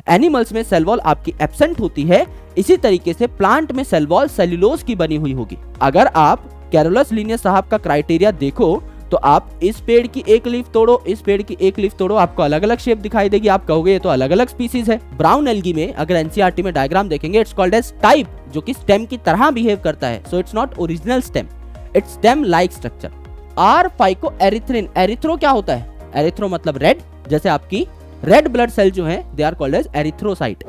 Animals में cell wall आपकी absent होती है, इसी तरीके से प्लांट में सेल वॉल सेल्यूलोज की बनी हुई होगी। अगर आप कैरोलस लिनियस साहब का क्राइटेरिया देखो तो आप इस पेड़ की एक लीफ तोड़ो, इस पेड़ की एक लीफ तोड़ो, आपको अलग अलग शेप दिखाई देगी। आप कहोगे ये तो अलग अलग स्पीसीज है। ब्राउन एल्गी में अगर एनसीईआरटी में डायग्राम देखेंगे, इट्स कॉल्ड एज टाइप, जो कि स्टेम की तरह बिहेव करता है। So it's not original stem, it's stem like structure. R phycoerythrin, erythro क्या होता है? एरिथ्रो मतलब रेड, जैसे आपकी रेड ब्लड सेल जो है they are called as erythrocyte.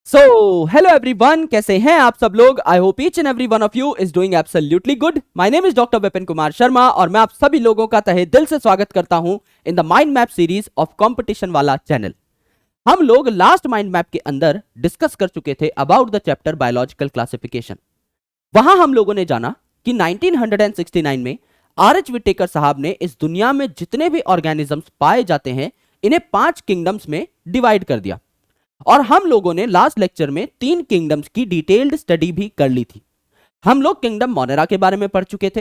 So hello everyone, कैसे हैं आप सब लोग? I hope each and every one of you is doing absolutely good. My name is doctor Vipin Kumar Sharma और मैं आप सभी लोगों का तहे दिल से स्वागत करता हूं in the mind map series of competition वाला चैनल। हम लोग लास्ट माइंड मैप के अंदर डिस्कस कर चुके थे about the chapter biological classification. वहां हम लोगों ने जाना कि 1969 में आर.एच. विटेकर साहब ने इस दुनिया में जितने भी ऑर्गेनिजम्स पाए जाते हैं इन्हें 5 किंगडम्स में डिवाइड कर दिया। और हम लोगों ने लास्ट लेक्चर में 3 किंगडम्स की डिटेल्ड स्टडी भी कर ली थी। हम लोग किंगडम मोनेरा के बारे में पढ़ चुके थे,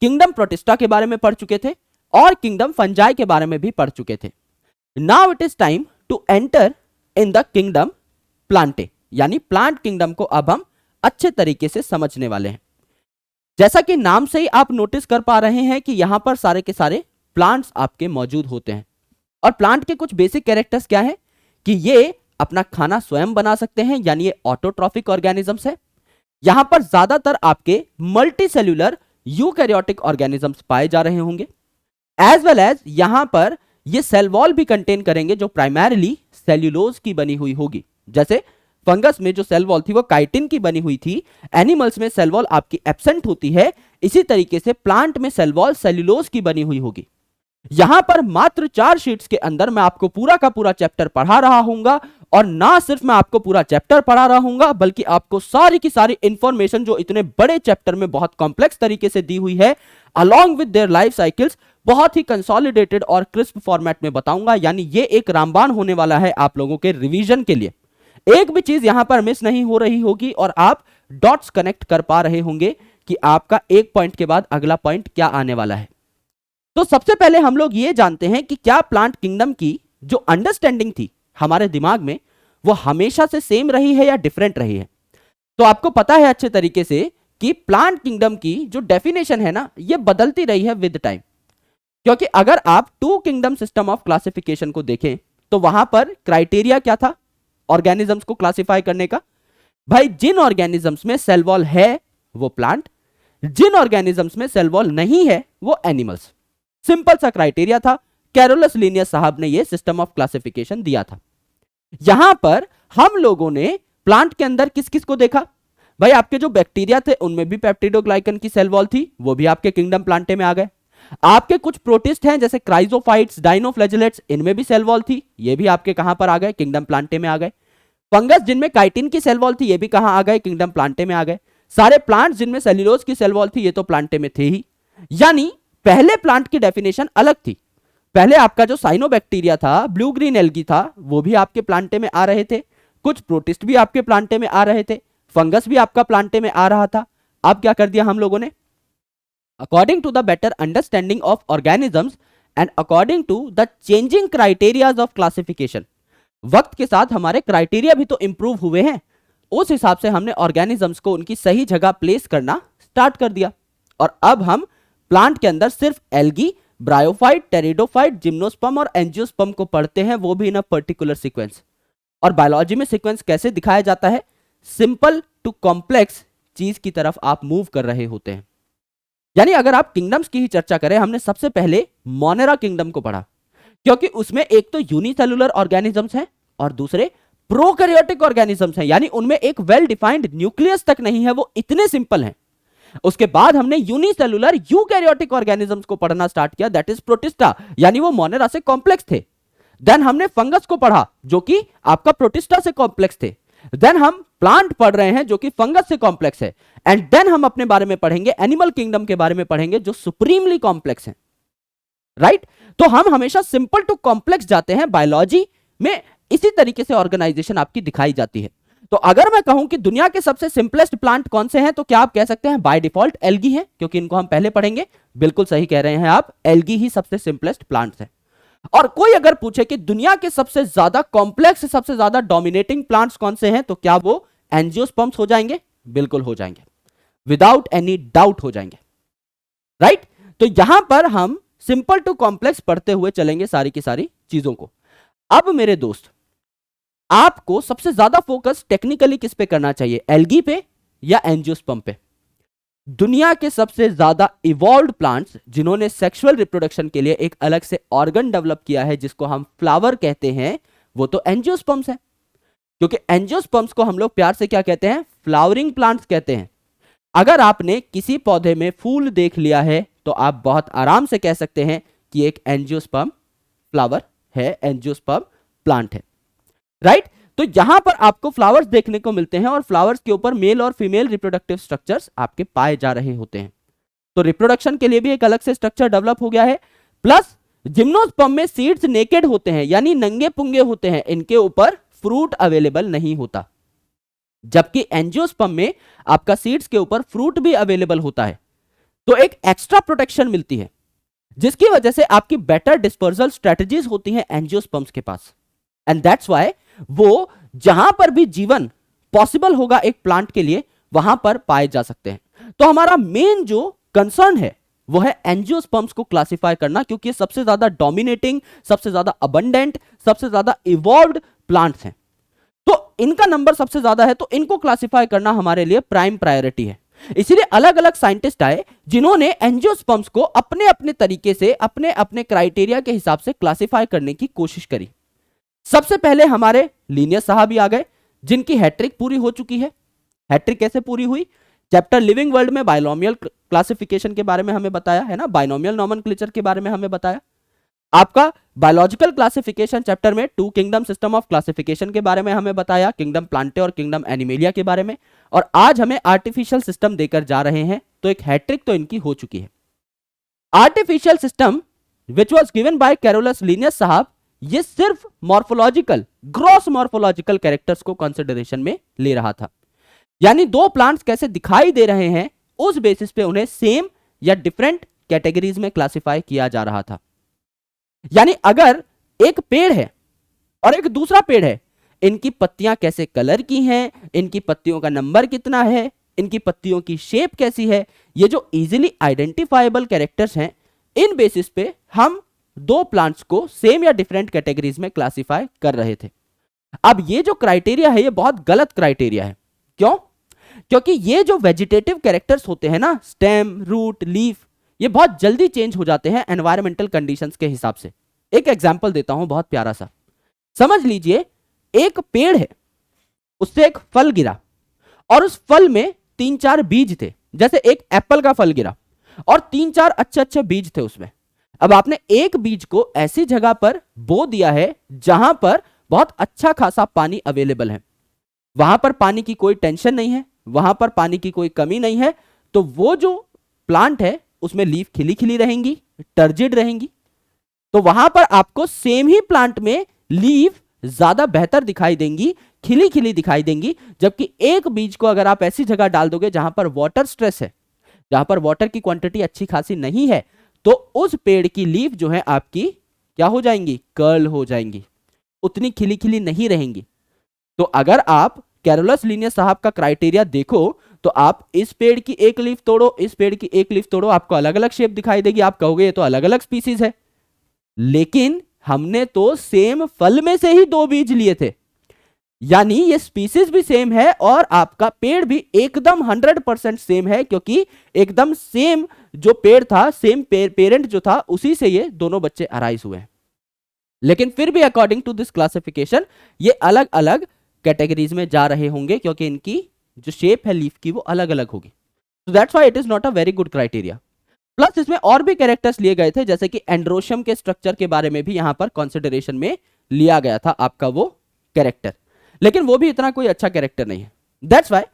किंगडम प्रोटिस्टा के बारे में पढ़ चुके थे और किंगडम फंजाई के बारे में भी पढ़ चुके थे। Now it is time to enter in the kingdom plantae, यानी प्लांट किंगडम को अब हम अच्छे तरीके से समझने वाले हैं। जैसा कि नाम से ही आप नोटिस कर पा रहे हैं कि यहां पर सारे के सारे प्लांट्स आपके मौजूद होते हैं। और प्लांट के कुछ बेसिक कैरेक्टर्स क्या है कि ये अपना खाना स्वयं बना सकते हैं, यानी ये ऑटोट्रॉफिक ऑर्गेनिजम्स है। यहां पर ज्यादातर आपके मल्टी सेल्यूलर यूकैरियोटिक ऑर्गेनिजम्स पाए जा रहे होंगे, एज वेल एज यहां पर ये सेल वॉल भी कंटेन करेंगे जो प्राइमरीली सेल्यूलोज की बनी हुई होगी। जैसे फंगस में जो सेल वॉल थी वो काइटिन की बनी हुई थी, एनिमल्स में सेल वॉल आपकी एब्सेंट होती है, इसी तरीके से प्लांट में सेल वॉल सेल्यूलोज की बनी हुई होगी। यहां पर मात्र 4 शीट्स के अंदर मैं आपको पूरा का पूरा चैप्टर पढ़ा रहा हूंगा, और ना सिर्फ मैं आपको पूरा चैप्टर पढ़ा रहा हूंगा बल्कि आपको सारी की सारी इंफॉर्मेशन जो इतने बड़े चैप्टर में बहुत कॉम्प्लेक्स तरीके से दी हुई है along with their life cycles बहुत ही कंसोलिडेटेड और क्रिस्प फॉर्मेट में बताऊंगा। यानी ये एक रामबाण होने वाला है आप लोगों के रिवीजन के लिए। एक भी चीज यहां पर मिस नहीं हो रही होगी और आप डॉट्स कनेक्ट कर पा रहे होंगे कि आपका एक पॉइंट के बाद अगला पॉइंट क्या आने वाला है। तो सबसे पहले हम लोग ये जानते हैं कि क्या प्लांट किंगडम की जो अंडरस्टैंडिंग थी हमारे दिमाग में वो हमेशा से सेम रही है या डिफरेंट रही है। तो आपको पता है अच्छे तरीके से कि प्लांट किंगडम की जो डेफिनेशन है ना ये बदलती रही है विद टाइम। क्योंकि अगर आप 2 किंगडम सिस्टम ऑफ क्लासिफिकेशन को देखें तो वहां पर क्राइटेरिया क्या था ऑर्गेनिजम्स को क्लासिफाई करने का? भाई जिन ऑर्गेनिजम्स में सेल वॉल है वो प्लांट, जिन ऑर्गेनिजम्स में सेल वॉल नहीं है वो एनिमल्स। सिंपल सा क्राइटेरिया था, कैरोलस लिनियस साहब ने ये सिस्टम ऑफ क्लासिफिकेशन दिया था। यहां पर हम लोगों ने प्लांट के अंदर किस किस को देखा? भाई आपके जो बैक्टीरिया थे उनमें भी पेप्टिडोग्लाइकन की सेल वॉल थी, वो भी आपके किंगडम प्लांटे में आ गए। आपके कुछ प्रोटिस्ट हैं जैसे क्राइजोफाइट्स, डाइनोफ्लैजेलेट्स, इनमें भी सेल वॉल थी, ये भी आपके कहां पर आ गए? किंगडम प्लांटे में आ गए। फंगस जिनमें काइटिन की सेल वॉल थी ये भी कहां आ गए? किंगडम प्लांटे में आ गए। सारे प्लांट्स जिनमें सेल्यूलोज की सेल वॉल थी ये तो प्लांटे में थे ही। यानी पहले प्लांट की डेफिनेशन अलग थी। पहले आपका जो साइनोबैक्टीरिया था, ब्लू ग्रीन एल्गी था, वो भी आपके प्लांटे में आ रहे थे, कुछ प्रोटिस्ट भी आपके प्लांटे में आ रहे थे, फंगस भी आपका प्लांटे में आ रहा था। अब क्या कर दिया हम लोगों ने? According to the better understanding of organisms and according to the changing criterias of classification, वक्त के साथ हमारे क्राइटेरिया भी तो इंप्रूव हुए हैं, उस हिसाब से हमने ऑर्गेनिजम्स को उनकी सही जगह प्लेस करना स्टार्ट कर दिया। और अब हम प्लांट के अंदर सिर्फ एल्गी, ब्रायोफाइट, टेरिडोफाइट, जिम्नोस्पर्म और एंजियोस्पर्म को पढ़ते हैं, वो भी इन अ पर्टिकुलर सीक्वेंस। और बायोलॉजी में सीक्वेंस कैसे दिखाया जाता है? सिंपल टू कॉम्प्लेक्स चीज की तरफ आप मूव कर रहे होते हैं। यानी अगर आप किंगडम्स की ही चर्चा करें, हमने सबसे पहले मोनेरा किंगडम को पढ़ा क्योंकि उसमें एक तो यूनिसेलुलर ऑर्गेनिजम्स हैं और दूसरे प्रोकैरियोटिक ऑर्गेनिजम्स हैं, यानी उनमें एक वेल डिफाइंड न्यूक्लियस तक नहीं है, वो इतने सिंपल हैं। उसके बाद हमने यूनिसेलुलर यूकैरियोटिक ऑर्गेनिजम्स को पढ़ना स्टार्ट किया, दैट इज प्रोटिस्टा, यानी वो मोनेरा से कॉम्प्लेक्स थे। देन हमने फंगस को पढ़ा जो कि आपका प्रोटिस्टा से कॉम्प्लेक्स थे। देन हम प्लांट पढ़ रहे हैं जो कि फंगस से कॉम्प्लेक्स है। एंड देन हम अपने बारे में पढ़ेंगे, एनिमल किंगडम के बारे में पढ़ेंगे जो सुप्रीमली कॉम्प्लेक्स है। राइट? तो हम हमेशा सिंपल टू कॉम्प्लेक्स जाते हैं। बायोलॉजी में इसी तरीके से ऑर्गेनाइजेशन आपकी दिखाई जाती है। तो अगर मैं कहूं कि दुनिया के सबसे सिंपलेस्ट प्लांट कौन से हैं, तो क्या आप कह सकते हैं बाय डिफॉल्ट एल्गी है, क्योंकि इनको हम पहले पढ़ेंगे। बिल्कुल सही कह रहे हैं आप, एल्गी ही सबसे सिंपलेस्ट प्लांट्स है। और कोई अगर पूछे कि दुनिया के सबसे ज्यादा कॉम्प्लेक्स, सबसे ज्यादा डोमिनेटिंग प्लांट्स कौन से हैं, तो क्या वो एंजियोस्पर्म्स हो जाएंगे? बिल्कुल हो जाएंगे, विदाउट एनी डाउट हो जाएंगे, राइट? तो यहां पर हम सिंपल टू कॉम्प्लेक्स पढ़ते हुए चलेंगे सारी की सारी चीजों को। अब मेरे दोस्त, आपको सबसे ज्यादा फोकस टेक्निकली किस पे करना चाहिए, एल्गी पे या एंजियोस्पर्म पे? दुनिया के सबसे ज्यादा इवॉल्व्ड प्लांट्स जिन्होंने सेक्सुअल रिप्रोडक्शन के लिए एक अलग से ऑर्गन डेवलप किया है जिसको हम फ्लावर कहते हैं, वो तो एंजियोस्पर्म्स है। क्योंकि एंजियोस्पर्म्स को हम लोग प्यार से क्या कहते हैं, फ्लावरिंग प्लांट्स कहते हैं। अगर आपने किसी पौधे में फूल देख लिया है तो आप बहुत आराम से कह सकते हैं कि एक एंजियोस्पर्म फ्लावर है, एंजियोस्पर्म प्लांट है, राइट? तो यहां पर आपको फ्लावर्स देखने को मिलते हैं और फ्लावर्स के ऊपर मेल और फीमेल रिप्रोडक्टिव स्ट्रक्चर्स आपके पाए जा रहे होते हैं। तो रिप्रोडक्शन के लिए भी एक अलग से स्ट्रक्चर डेवलप हो गया है। प्लस जिम्नोस्पर्म में सीड्स नेकेड होते हैं, यानी नंगे पुंगे होते हैं, इनके ऊपर फ्रूट अवेलेबल नहीं होता। जबकि एंजियोस्पर्म में आपका सीड्स के ऊपर फ्रूट भी अवेलेबल होता है। तो एक एक्स्ट्रा प्रोटेक्शन मिलती है जिसकी वजह से आपकी बेटर डिस्पर्सल स्ट्रेटजीज होती हैं एंजियोस्पर्म्स के पास। एंड दैट्स व्हाई वो जहां पर भी जीवन पॉसिबल होगा एक प्लांट के लिए, वहां पर पाए जा सकते हैं। तो हमारा मेन जो कंसर्न है वो है एंजियोस्पर्म्स को क्लासिफाई करना, क्योंकि ये सबसे ज्यादा डोमिनेटिंग, सबसे ज्यादा अबंडेंट, सबसे ज्यादा इवॉल्व्ड प्लांट्स हैं। तो इनका नंबर सबसे ज्यादा है, तो इनको क्लासिफाई करना हमारे लिए प्राइम प्रायोरिटी है। इसीलिए अलग अलग साइंटिस्ट आए जिन्होंने एंजियोस्पर्म्स को अपने अपने तरीके से, अपने अपने क्राइटेरिया के हिसाब से क्लासिफाई करने की कोशिश करी। सबसे पहले हमारे लीनियस साहब ही आ गए, जिनकी हैट्रिक पूरी हो चुकी है। हैट्रिक कैसे पूरी हुई? चैप्टर लिविंग वर्ल्ड में बाइनोमियल क्लासिफिकेशन के बारे में हमें बताया है ना, बाइनोमियल नोमेनक्लेचर के बारे में हमें बताया। आपका बायोलॉजिकल क्लासिफिकेशन चैप्टर में 2 किंगडम सिस्टम ऑफ क्लासिफिकेशन के बारे में हमें बताया, किंगडम प्लांटे और किंगडम एनिमेलिया के बारे में। और आज हमें आर्टिफिशियल सिस्टम देकर जा रहे हैं, तो एक हैट्रिक तो इनकी हो चुकी है। Artificial system which was given by Carolus Linnaeus साहब, ये सिर्फ मॉर्फोलॉजिकल, ग्रॉस मॉर्फोलॉजिकल कैरेक्टर्स को कंसिडरेशन में ले रहा था। यानी दो प्लांट्स कैसे दिखाई दे रहे हैं उस बेसिस पे उन्हें सेम या डिफरेंट कैटेगरीज में क्लासिफाई किया जा रहा था। यानी अगर एक पेड़ है और एक दूसरा पेड़ है, इनकी पत्तियां कैसे कलर की हैं, इनकी पत्तियों का नंबर कितना है, इनकी पत्तियों की शेप कैसी है, ये जो इजीली आइडेंटिफाइबल कैरेक्टर्स हैं, इन बेसिस पे हम दो प्लांट्स को सेम या डिफरेंट कैटेगरीज में क्लासिफाई कर रहे थे। अब ये जो क्राइटेरिया है ये बहुत गलत क्राइटेरिया है। क्यों? क्योंकि ये जो वेजिटेटिव कैरेक्टर्स होते हैं ना, स्टेम, रूट, लीफ, ये बहुत जल्दी चेंज हो जाते हैं एनवायरमेंटल कंडीशंस के हिसाब से। एक एग्जांपल देता हूं बहुत प्यारा सा। समझ लीजिए एक पेड़ है, उससे एक फल गिरा और उस फल में 3-4 बीज थे। जैसे एक एप्पल का फल गिरा और 3-4 अच्छे अच्छे बीज थे उसमें। अब आपने एक बीज को ऐसी जगह पर बो दिया है जहां पर बहुत अच्छा खासा पानी अवेलेबल है, वहां पर पानी की कोई टेंशन नहीं है, वहां पर पानी की कोई कमी नहीं है, तो वो जो प्लांट है उसमें लीफ खिली खिली रहेंगी, टर्जिड रहेंगी। तो वहां पर आपको सेम ही प्लांट में लीफ ज्यादा बेहतर दिखाई देंगी, खिली खिली दिखाई देंगी। जबकि एक बीज को अगर आप ऐसी जगह डाल दोगे जहां पर वाटर स्ट्रेस है, जहां पर वाटर की क्वांटिटी अच्छी खासी नहीं है, तो उस पेड़ की लीफ जो है आपकी क्या हो जाएंगी? कर्ल हो जाएंगी, उतनी खिली खिली नहीं रहेंगी। तो अगर आप कैरोलस लिनियस साहब का क्राइटेरिया देखो तो आप इस पेड़ की एक लीफ तोड़ो, इस पेड़ की एक लीफ तोड़ो, आपको अलग अलग शेप दिखाई देगी। आप कहोगे ये तो अलग अलग स्पीसीज है, लेकिन हमने तो सेम फल में से ही 2 बीज लिए थे। यानी ये स्पीसीज भी सेम है और आपका पेड़ भी एकदम 100% सेम है, क्योंकि एकदम सेम जो पेड़ था, सेम पेरेंट जो था, उसी से ये दोनों बच्चे अराइज हुए हैं। लेकिन फिर भी अकॉर्डिंग टू दिस क्लासिफिकेशन ये अलग अलग कैटेगरीज में जा रहे होंगे, क्योंकि इनकी जो शेप है लीफ की वो अलग अलग होगी। So that's why it is not a very good criteria. Plus इसमें और भी कैरेक्टर्स लिए गए थे, जैसे कि एंड्रोशियम के स्ट्रक्चर के बारे में भी यहां पर कंसिडरेशन में लिया गया था आपका वो कैरेक्टर, लेकिन वो भी इतना कोई अच्छा कैरेक्टर नहीं है। दैट्स व्हाई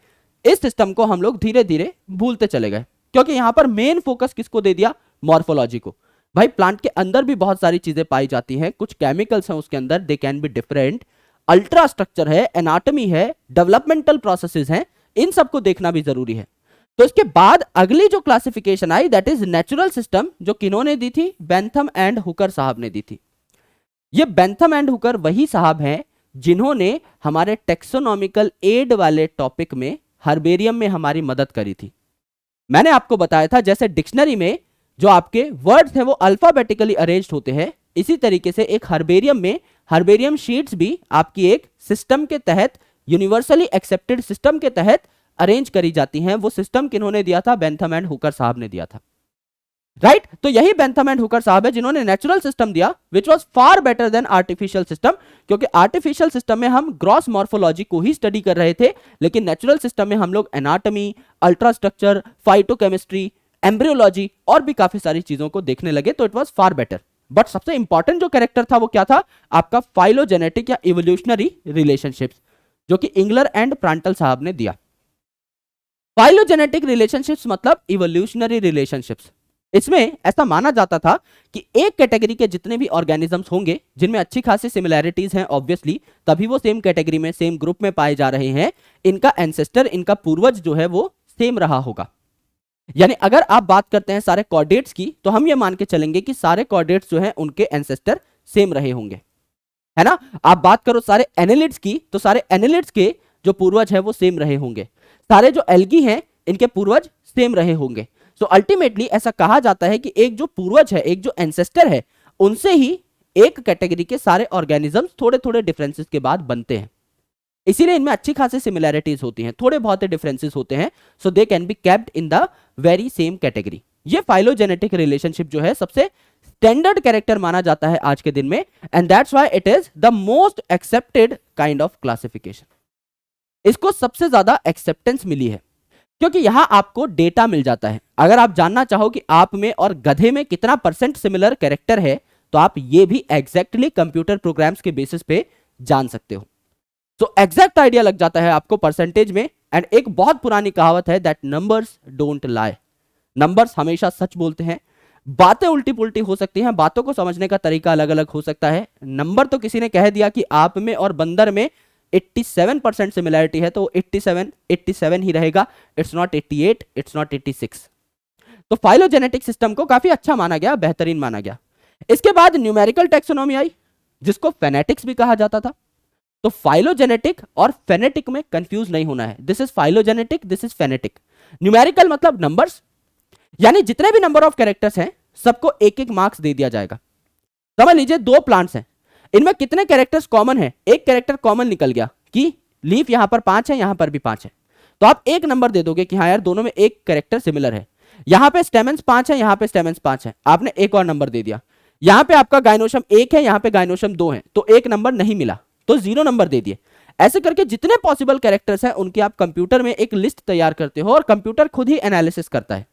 इस सिस्टम को हम लोग धीरे धीरे भूलते चले गए, क्योंकि यहां पर मेन फोकस किसको दे दिया? मॉर्फोलॉजी को। भाई प्लांट के अंदर भी बहुत सारी चीजें पाई जाती हैं, कुछ केमिकल्स हैं उसके अंदर, दे can be different, ultra structure है, एनाटॉमी है, डेवलपमेंटल प्रोसेसेस हैं, इन सबको देखना भी जरूरी है। तो इसके बाद अगली जो classification I that is natural system, जो किन्होंने दी थी? बेंथम एंड हुकर साहब ने दी थी। ये बेंथम एंड हुकर वही साहब हैं जिन्होंने हमारे टेक्सोनॉमिकल एड वाले टॉपिक में हर्बेरियम में हमारी मदद करी थी। मैंने आपको बताया था जैसे डिक्शनरी में जो आपके वर्ड्स हैं वो अल्फाबेटिकली अरेंज्ड होते हैं, इसी तरीके से एक हर्बेरियम में हर्बेरियम शीट्स भी आपकी एक सिस्टम के तहत, यूनिवर्सली एक्सेप्टेड सिस्टम के तहत अरेंज करी जाती हैं। वो सिस्टम किन्होंने दिया था? बेंथम एंड हुकर साहब ने दिया था, राइट? तो यही बेंथम एंड हुकर साहब है जिन्होंने नेचुरल सिस्टम दिया which was far better than artificial system, क्योंकि आर्टिफिशियल सिस्टम में हम ग्रॉस मॉर्फोलॉजी को ही स्टडी कर रहे थे, लेकिन नेचुरल सिस्टम में हम लोग एनाटॉमी, अल्ट्रास्ट्रक्चर, फाइटोकेमिस्ट्री, एम्ब्रियोलॉजी और भी काफी सारी चीजों को देखने लगे, तो it was far better. But सबसे इंपॉर्टेंट जो कैरेक्टर था वो क्या था? आपका फाइलोजेनेटिक या इवोल्यूशनरी रिलेशनशिप्स, जो कि इंगलर एंड प्रांटल साहब ने दिया। फाइलोजेनेटिक रिलेशनशिप्स मतलब इवोल्यूशनरी रिलेशनशिप्स। इसमें ऐसा माना जाता था कि एक कैटेगरी के जितने भी ऑर्गेनिजम्स होंगे जिनमें अच्छी खासी सिमिलैरिटीज हैं, ऑब्वियसली तभी वो सेम कैटेगरी में, सेम ग्रुप में पाए जा रहे हैं, इनका एंसेस्टर, इनका पूर्वज जो है वो सेम रहा होगा। यानी अगर आप बात करते हैं सारे कॉर्डेट्स की, तो हम ये मान के चलेंगे कि सारे कॉर्डेट्स जो हैं उनके एंसेस्टर सेम रहे होंगे, है ना? आप बात करो सारे एनेलिड्स की, तो सारे एनेलिड्स के जो पूर्वज है वो सेम रहे होंगे। सारे जो एल्गी हैं इनके पूर्वज सेम रहे होंगे। सो अल्टीमेटली ऐसा कहा जाता है कि एक जो पूर्वज है, एक जो एंसेस्टर है, उनसे ही एक कैटेगरी के सारे ऑर्गेनिजम्स थोड़े थोड़े डिफरेंसेस के बाद बनते हैं। इसीलिए इनमें अच्छी खासी सिमिलैरिटीज होती हैं, थोड़े बहुत डिफरेंसेस होते हैं, so they can be kept in the very same category. ये फाइलोजेनेटिक रिलेशनशिप जो है सबसे स्टैंडर्ड कैरेक्टर माना जाता है आज के दिन में, and that's why it is the most accepted kind of classification. इसको सबसे ज्यादा एक्सेप्टेंस मिली है क्योंकि यहां आपको डेटा मिल जाता है। अगर आप जानना चाहो कि आप में और गधे में कितना % सिमिलर कैरेक्टर है, तो आप ये भी एग्जैक्टली कंप्यूटर प्रोग्राम्स के बेसिस पे जान सकते हो। सो एग्जैक्ट आइडिया लग जाता है आपको परसेंटेज में। एंड एक बहुत पुरानी कहावत है that numbers don't lie, numbers हमेशा सच बोलते हैं। बातें उल्टी पुल्टी हो सकती हैं, बातों को समझने का तरीका अलग अलग हो सकता है। नंबर तो किसी ने कह दिया कि आप में और बंदर में 87% सिमिलैरिटी है, तो 87 ही रहेगा, इट्स नॉट 88, इट्स नॉट 86। तो फाइलोजेनेटिक सिस्टम को काफी अच्छा माना गया, बेहतरीन माना गया। इसके बाद न्यूमेरिकल टेक्सोनॉमी आई, जिसको फेनेटिक्स भी कहा जाता था। तो फाइलोजेनेटिक और फेनेटिक में कंफ्यूज नहीं होना है, this is phylogenetic, this is phonetic. Numerical मतलब नंबर्स, यानी जितने भी नंबर ऑफ कैरेक्टर्स हैं सबको एक एक मार्क्स दे दिया जाएगा। समझ लीजिए 2 प्लांट्स हैं, इनमें कितने कैरेक्टर्स कॉमन है? एक कैरेक्टर कॉमन निकल गया कि लीफ यहां पर 5 है, यहां पर भी 5 है, तो आप एक नंबर दे दोगे कि हाँ यार दोनों में एक कैरेक्टर सिमिलर है। यहां पे स्टेमेंस 5 है, यहां पे स्टेमेंस 5 है, आपने एक और नंबर दे दिया। यहां पे आपका गाइनोशम 1 है, यहां पे गाइनोशम 2 है, तो एक नंबर नहीं मिला, तो 0 नंबर दे दिए। ऐसे करके जितने पॉसिबल कैरेक्टर्स हैं उनकी आप कंप्यूटर में एक लिस्ट तैयार करते हो और कंप्यूटर खुद ही एनालिसिस करता है।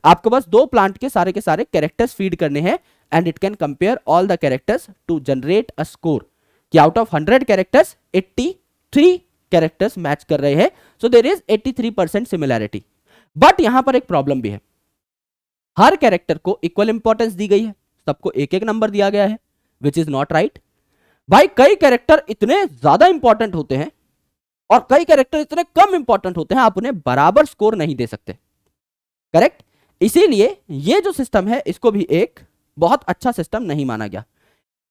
आपको बस 2 प्लांट के सारे कैरेक्टर्स फीड करने हैं and it can compare all the characters to generate a score कि out of 100 characters 83 characters match कर रहे हैं, सो देयर इज 83% सिमिलैरिटी। बट यहां पर एक प्रॉब्लम भी है, हर कैरेक्टर को इक्वल इंपॉर्टेंस दी गई है, सबको एक एक नंबर दिया गया है, विच इज नॉट राइट। भाई कई कैरेक्टर इतने ज्यादा इंपॉर्टेंट होते हैं और कई कैरेक्टर इतने कम इंपॉर्टेंट होते हैं, आप उन्हें बराबर स्कोर नहीं दे सकते, करेक्ट? इसीलिए ये जो सिस्टम है इसको भी एक बहुत अच्छा सिस्टम नहीं माना गया।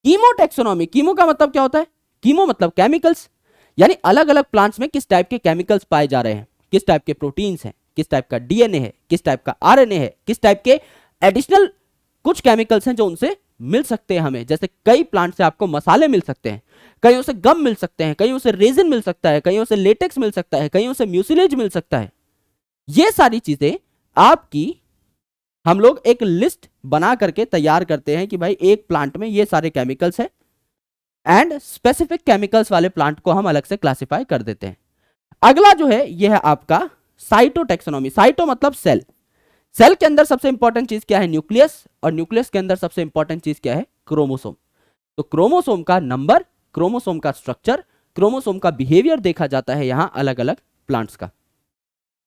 कीमो टेक्सोनॉमी, कीमो का मतलब क्या होता है? कीमो मतलब केमिकल्स, यानी अलग अलग प्लांट्स में किस टाइप के केमिकल्स पाए जा रहे हैं, किस टाइप के प्रोटीन्स हैं, किस टाइप का डीएनए है, किस टाइप का आरएनए है, किस टाइप के एडिशनल कुछ केमिकल्स हैं जो उनसे मिल सकते हैं हमें। जैसे कई प्लांट से आपको मसाले मिल सकते हैं, कईयों से गम मिल सकते हैं, कईयों से रेजिन मिल सकता है, कईयों से लेटेक्स मिल सकता है, कईयों से म्यूसिलेज मिल सकता है। ये सारी चीजें आपकी हम लोग एक लिस्ट बना करके तैयार करते हैं कि भाई एक प्लांट में ये सारे केमिकल्स हैं एंड स्पेसिफिक केमिकल्स वाले प्लांट को हम अलग से क्लासिफाई कर देते हैं। अगला जो है ये है आपका साइटोटेक्सोनॉमी। साइटो मतलब सेल। सेल के अंदर सबसे इंपॉर्टेंट चीज क्या है? न्यूक्लियस, और न्यूक्लियस के अंदर सबसे इंपॉर्टेंट चीज क्या है? क्रोमोसोम। तो क्रोमोसोम का नंबर, क्रोमोसोम का स्ट्रक्चर, क्रोमोसोम का बिहेवियर देखा जाता है यहां अलग अलग प्लांट्स का,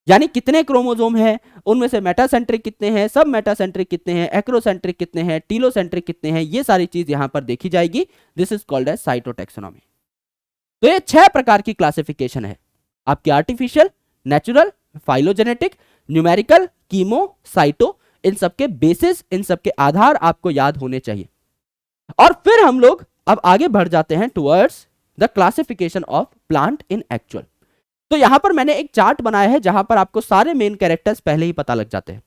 यानी कितने क्रोमोसोम हैं, उनमें से मेटासेंट्रिक कितने हैं, सब मेटासेंट्रिक कितने हैं, एक्रोसेंट्रिक कितने हैं, टीलोसेंट्रिक कितने हैं, ये सारी चीज यहां पर देखी जाएगी। This is called as cytotaxonomy. तो ये 6 प्रकार की क्लासिफिकेशन है आपकी, artificial, natural, phylogenetic, numerical, chemo, cyto. इन सबके बेसिस, इन सबके आधार आपको याद होने चाहिए। और फिर हम लोग अब आगे बढ़ जाते हैं towards the classification of plant in actual. तो यहां पर मैंने एक चार्ट बनाया है जहां पर आपको सारे मेन कैरेक्टर्स पहले ही पता लग जाते हैं,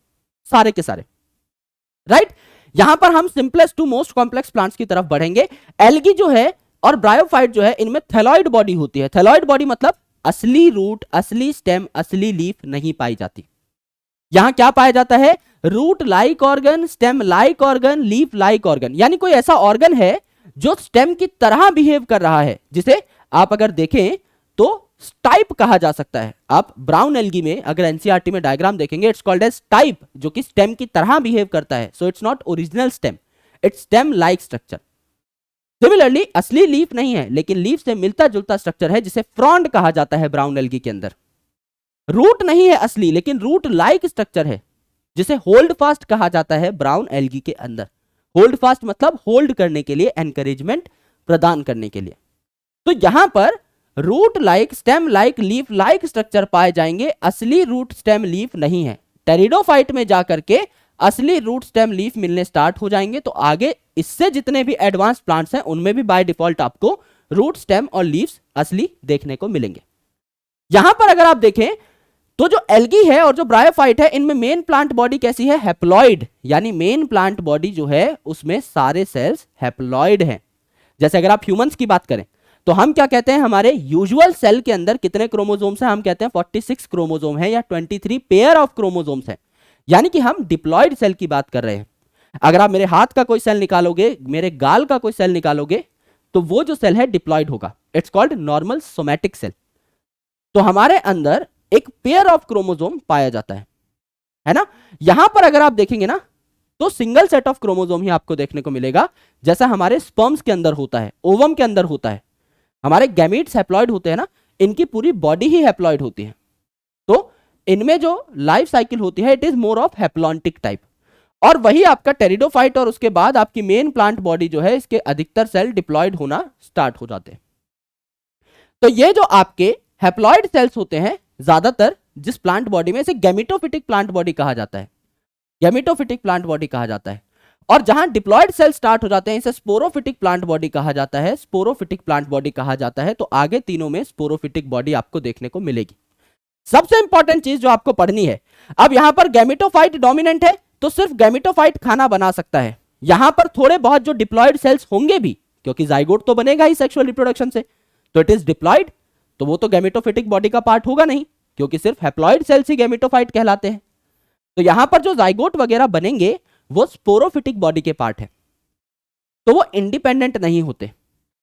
सारे के सारे, राइट। यहां पर हम simplest to most complex plants की तरफ बढ़ेंगे। एल्गी जो है और ब्रायोफाइट जो है, इनमें थैलॉइड बॉडी होती है। थैलॉइड बॉडी मतलब असली रूट, असली स्टेम, असली लीफ नहीं पाई जाती। यहां क्या पाया जाता है? Root like organ, stem like organ, leaf like organ, यानी कोई ऐसा ऑर्गन है जो स्टेम की तरह बिहेव कर रहा है, जिसे आप अगर देखें तो स्टाइप कहा जा सकता है। आप ब्राउन एल्गी में अगर एनसीईआरटी में डायग्राम देखेंगे, इट्स कॉल्ड एज स्टाइप, जो कि स्टेम की तरह बिहेव करता है। So it's not original stem, it's stem like structure. Similarly असली लीफ नहीं है, लेकिन लीफ से मिलता जुलता स्ट्रक्चर है, जिसे फ्रॉन्ड कहा जाता है ब्राउन एल्गी के अंदर। रूट नहीं है असली, लेकिन रूट लाइक स्ट्रक्चर है, जिसे होल्ड फास्ट कहा जाता है ब्राउन एल्गी के अंदर। होल्ड फास्ट मतलब होल्ड करने के लिए, एनकरेजमेंट प्रदान करने के लिए। तो यहां पर root like, stem like, leaf like structure पाए जाएंगे, असली रूट स्टेम लीफ नहीं है। टेरिडोफाइट में जाकर के असली रूट स्टेम लीफ मिलने स्टार्ट हो जाएंगे। तो आगे इससे जितने भी एडवांस प्लांट्स हैं उनमें भी बाय डिफॉल्ट आपको रूट स्टेम और लीव्स असली देखने को मिलेंगे। यहां पर अगर आप देखें तो जो एल्गी है और जो ब्रायोफाइट है, इनमें मेन प्लांट बॉडी कैसी है? हैप्लॉइड, यानी मेन प्लांट बॉडी जो है उसमें सारे सेल्स हैप्लॉइड हैं। जैसे अगर आप ह्यूमंस की बात करें तो हम क्या कहते हैं, हमारे यूजुअल सेल के अंदर कितने क्रोमोसोम्स हैं? हम कहते हैं 46 क्रोमोसोम है या 23 पेयर ऑफ क्रोमोसोम्स हैं, यानी कि हम डिप्लॉयड सेल की बात कर रहे हैं। अगर आप मेरे हाथ का कोई सेल निकालोगे, मेरे गाल का कोई सेल निकालोगे, तो वो जो सेल है डिप्लॉयड होगा। It's called normal somatic cell. तो हमारे अंदर एक पेयर ऑफ क्रोमोसोम पाया जाता है ना। यहां पर अगर आप देखेंगे ना तो सिंगल सेट ऑफ क्रोमोसोम ही आपको देखने को मिलेगा, जैसा हमारे स्पर्म्स के अंदर होता है, ओवम के अंदर होता है। हमारे गैमीट्स हैप्लॉइड होते हैं ना, इनकी पूरी बॉडी ही हैप्लॉइड होती है। तो इनमें जो लाइफ साइकिल होती है, it is more of haplontic type. और वही आपका टेरिडोफाइट और उसके बाद आपकी मेन प्लांट बॉडी जो है, इसके अधिकतर सेल डिप्लॉयड होना स्टार्ट हो जाते हैं। तो ये जो आपके हैप्लॉइड सेल्स होते हैं, ज्यादातर जिस प्लांट बॉडी में, इसे गैमेटोफिटिक प्लांट बॉडी कहा जाता है, गैमेटोफिटिक प्लांट बॉडी कहा जाता है। और जहां डिप्लॉयड सेल स्टार्ट हो जाते हैं, इसे स्पोरोफिटिक प्लांट बॉडी कहा जाता है, स्पोरोफिटिक प्लांट बॉडी कहा जाता है। तो आगे तीनों में स्पोरोफिटिक बॉडी आपको देखने को मिलेगी। सबसे इंपॉर्टेंट चीज जो आपको पढ़नी है, अब यहां पर गैमेटोफाइट डोमिनेंट है, तो सिर्फ गैमेटोफाइट खाना बना सकता है। यहां पर थोड़े बहुत जो डिप्लॉयड सेल्स होंगे भी, क्योंकि जाइगोट तो बनेगा ही सेक्सुअल रिप्रोडक्शन से, तो इट इज डिप्लॉयड, तो वो तो गैमेटोफिटिक बॉडी का पार्ट होगा नहीं, क्योंकि सिर्फ हैप्लॉइड सेल्स ही गैमेटोफाइट कहलाते हैं। तो यहां पर जो जाइगोट वगैरह बनेंगे वो स्पोरोफिटिक बॉडी के पार्ट है, तो वो इंडिपेंडेंट नहीं होते।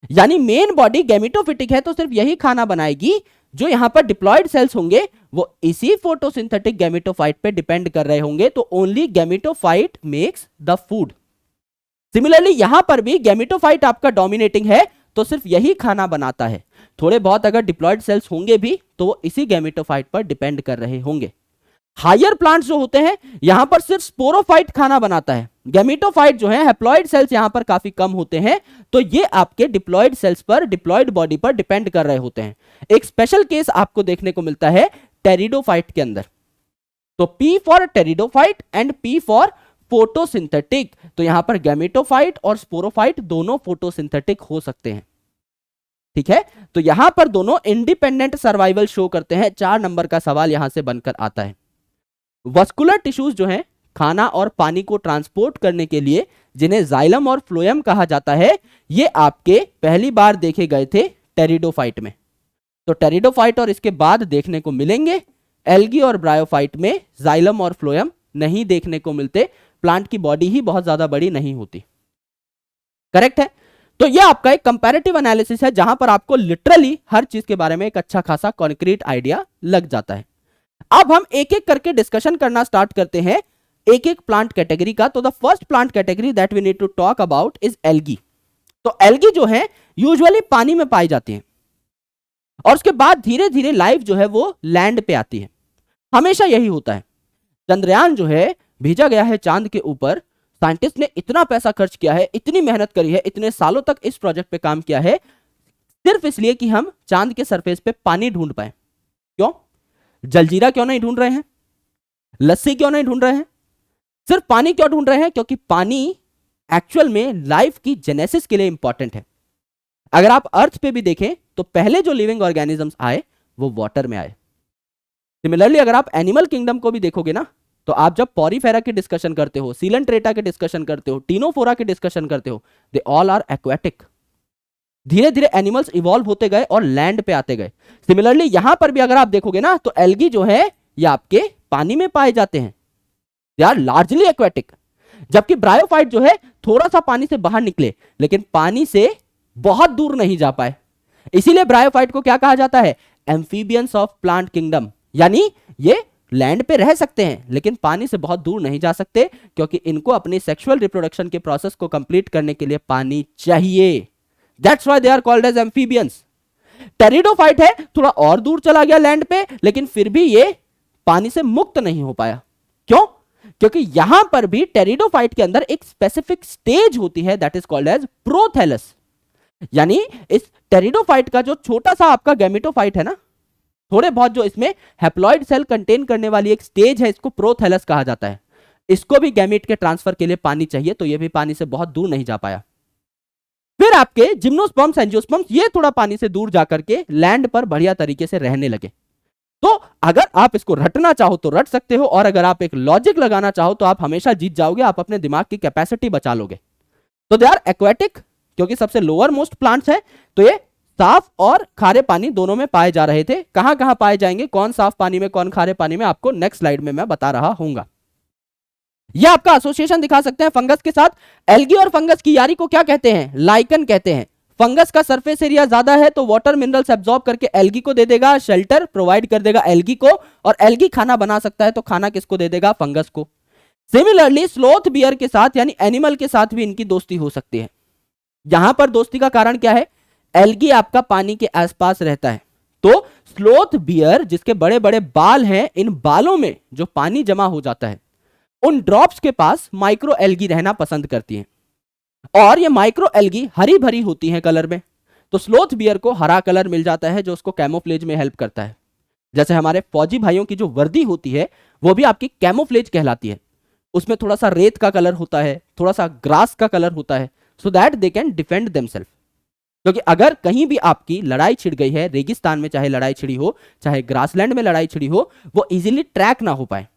यानी मेन बॉडी गैमेटोफिटिक है, तो सिर्फ यही खाना बनाएगी। जो यहां पर डिप्लॉयड सेल्स होंगे वो इसी फोटोसिंथेटिक गैमेटोफाइट पे डिपेंड कर रहे होंगे, तो only gametophyte makes the food. Similarly यहां पर भी गैमेटोफाइट आपका डोमिनेटिंग है, तो सिर्फ यही खाना बनाता है। थोड़े बहुत अगर डिप्लॉयड सेल्स होंगे भी तो वो इसी गैमेटोफाइट पर डिपेंड कर रहे होंगे। हायर प्लांट्स जो होते हैं, यहां पर सिर्फ स्पोरोफाइट खाना बनाता है। गैमेटोफाइट जो है, हैप्लॉइड सेल्स यहां पर काफी कम होते हैं, तो ये आपके डिप्लॉयड सेल्स पर, डिप्लॉयड बॉडी पर डिपेंड कर रहे होते हैं। एक स्पेशल केस आपको देखने को मिलता है टेरिडोफाइट के अंदर। तो P for pteridophyte and P for photosynthetic. तो यहां पर गैमेटोफाइट और स्पोरोफाइट दोनों फोटोसिंथेटिक हो सकते हैं, ठीक है। तो यहां पर दोनों इंडिपेंडेंट सर्वाइवल शो करते हैं। 4 नंबर का सवाल यहां से बनकर आता है। वस्कुलर टिश्यूज जो हैं, खाना और पानी को ट्रांसपोर्ट करने के लिए, जिन्हें जाइलम और फ्लोएम कहा जाता है, ये आपके पहली बार देखे गए थे टेरिडोफाइट में। तो टेरिडोफाइट और इसके बाद देखने को मिलेंगे। एल्गी और ब्रायोफाइट में जाइलम और फ्लोएम नहीं देखने को मिलते, प्लांट की बॉडी ही बहुत ज्यादा बड़ी नहीं होती। करेक्ट है। तो ये आपका एक कंपैरेटिव एनालिसिस है, जहां पर आपको लिटरली हर चीज के बारे में एक अच्छा खासा कॉन्क्रीट आइडिया लग जाता है। अब हम एक एक करके डिस्कशन करना स्टार्ट करते हैं एक एक प्लांट कैटेगरी का। तो the first plant category that we need to talk about is algae. तो एल्गी जो है यूजुअली पानी में पाई जाती है, और उसके बाद धीरे धीरे लाइफ जो है वो लैंड पे आती है। हमेशा यही होता है। चंद्रयान जो है भेजा गया है चांद के ऊपर, साइंटिस्ट ने इतना पैसा खर्च किया है, इतनी मेहनत करी है, इतने सालों तक इस प्रोजेक्ट पे काम किया है, सिर्फ इसलिए कि हम चांद के सरफेस पे पानी ढूंढ पाए। क्यों? जलजीरा क्यों नहीं ढूंढ रहे हैं? लस्सी क्यों नहीं ढूंढ रहे हैं? सिर्फ पानी क्यों ढूंढ रहे हैं? क्योंकि पानी एक्चुअल में लाइफ की जेनेसिस के लिए इंपॉर्टेंट है। अगर आप अर्थ पे भी देखें तो पहले जो लिविंग ऑर्गेनिजम्स आए वो वाटर में आए। सिमिलरली अगर आप एनिमल किंगडम को भी देखोगे ना, तो आप जब पॉरीफेरा की डिस्कशन करते हो, सीलेंट्रेटा की डिस्कशन करते हो, टीनोफोरा की डिस्कशन करते हो, दे ऑल आर एक्वेटिक। धीरे धीरे एनिमल्स इवॉल्व होते गए और लैंड पे आते गए। सिमिलरली यहां पर भी अगर आप देखोगे ना, तो एल्गी जो है ये आपके पानी में पाए जाते हैं, दे आर लार्जली एक्वेटिक। जबकि ब्रायोफाइट जो है थोड़ा सा पानी से बाहर निकले, लेकिन पानी से बहुत दूर नहीं जा पाए। इसीलिए ब्रायोफाइट को क्या कहा जाता है? Amphibians of plant kingdom. यानी ये लैंड पे रह सकते हैं लेकिन पानी से बहुत दूर नहीं जा सकते, क्योंकि इनको अपनी सेक्सुअल रिप्रोडक्शन के प्रोसेस को कंप्लीट करने के लिए पानी चाहिए। That's why they are called as amphibians. Pteridophyte है, थोड़ा और दूर चला गया लैंड पे, लेकिन फिर भी ये पानी से मुक्त नहीं हो पाया। क्यों? क्योंकि यहां पर भी टेरिडोफाइट के अंदर एक स्पेसिफिक स्टेज होती है, that is called as prothallus. यानी इस टेरिडोफाइट का जो छोटा सा आपका गैमेटोफाइट है ना, थोड़े बहुत जो इसमें हैप्लॉइड सेल कंटेन करने वाली एक स्टेज है, इसको प्रोथैलस कहा जाता है। इसको भी गैमेट के ट्रांसफर के लिए पानी चाहिए, तो ये भी पानी से बहुत दूर नहीं जा पाया। फिर आपके जिम्नोस्पर्म्स, एंजियोस्पर्म्स, ये थोड़ा पानी से दूर जाकर के लैंड पर बढ़िया तरीके से रहने लगे। तो अगर आप इसको रटना चाहो तो रट सकते हो, और अगर आप एक लॉजिक लगाना चाहो तो आप हमेशा जीत जाओगे, आप अपने दिमाग की कैपेसिटी बचा लोगे। तो दे आर एक्वेटिक, क्योंकि सबसे लोअर मोस्ट प्लांट्स है, तो ये साफ और खारे पानी दोनों में पाए जा रहे थे। कहां कहां पाए जाएंगे, कौन साफ पानी में कौन खारे पानी में, आपको नेक्स्ट स्लाइड में मैं बता रहा हूंगा। यह आपका एसोसिएशन दिखा सकते हैं फंगस के साथ। एल्गी और फंगस की यारी को क्या कहते हैं? लाइकन कहते हैं। फंगस का सरफेस एरिया ज्यादा है तो वाटर मिनरल्स एब्जॉर्ब करके एल्गी को दे देगा, शेल्टर प्रोवाइड कर देगा एल्गी को, और एल्गी खाना बना सकता है तो खाना किसको दे देगा? फंगस को। सिमिलरली स्लोथ बियर के साथ यानी एनिमल के साथ भी इनकी दोस्ती हो सकती है। यहां पर दोस्ती का कारण क्या है? एल्गी आपका पानी के आसपास रहता है, तो स्लोथ बियर जिसके बड़े बड़े बाल हैं, इन बालों में जो पानी जमा हो जाता है, उन ड्रॉप्स के पास माइक्रो एल्गी रहना पसंद करती हैं, और ये माइक्रो एल्गी हरी भरी होती हैं कलर में। तो स्लोथ बियर को हरा कलर मिल जाता है जो उसको कैमोफ्लेज में हेल्प करता है। जैसे हमारे फौजी भाइयों की जो वर्दी होती है वो भी आपकी कैमोफ्लेज कहलाती है। उसमें थोड़ा सा रेत का कलर होता है, थोड़ा सा ग्रास का कलर होता है, so that they can defend themselves. क्योंकि अगर कहीं भी आपकी लड़ाई छिड़ गई है, रेगिस्तान में चाहे लड़ाई छिड़ी हो, चाहे ग्रासलैंड में लड़ाई छिड़ी हो, वो इजीली ट्रैक ना हो पाए।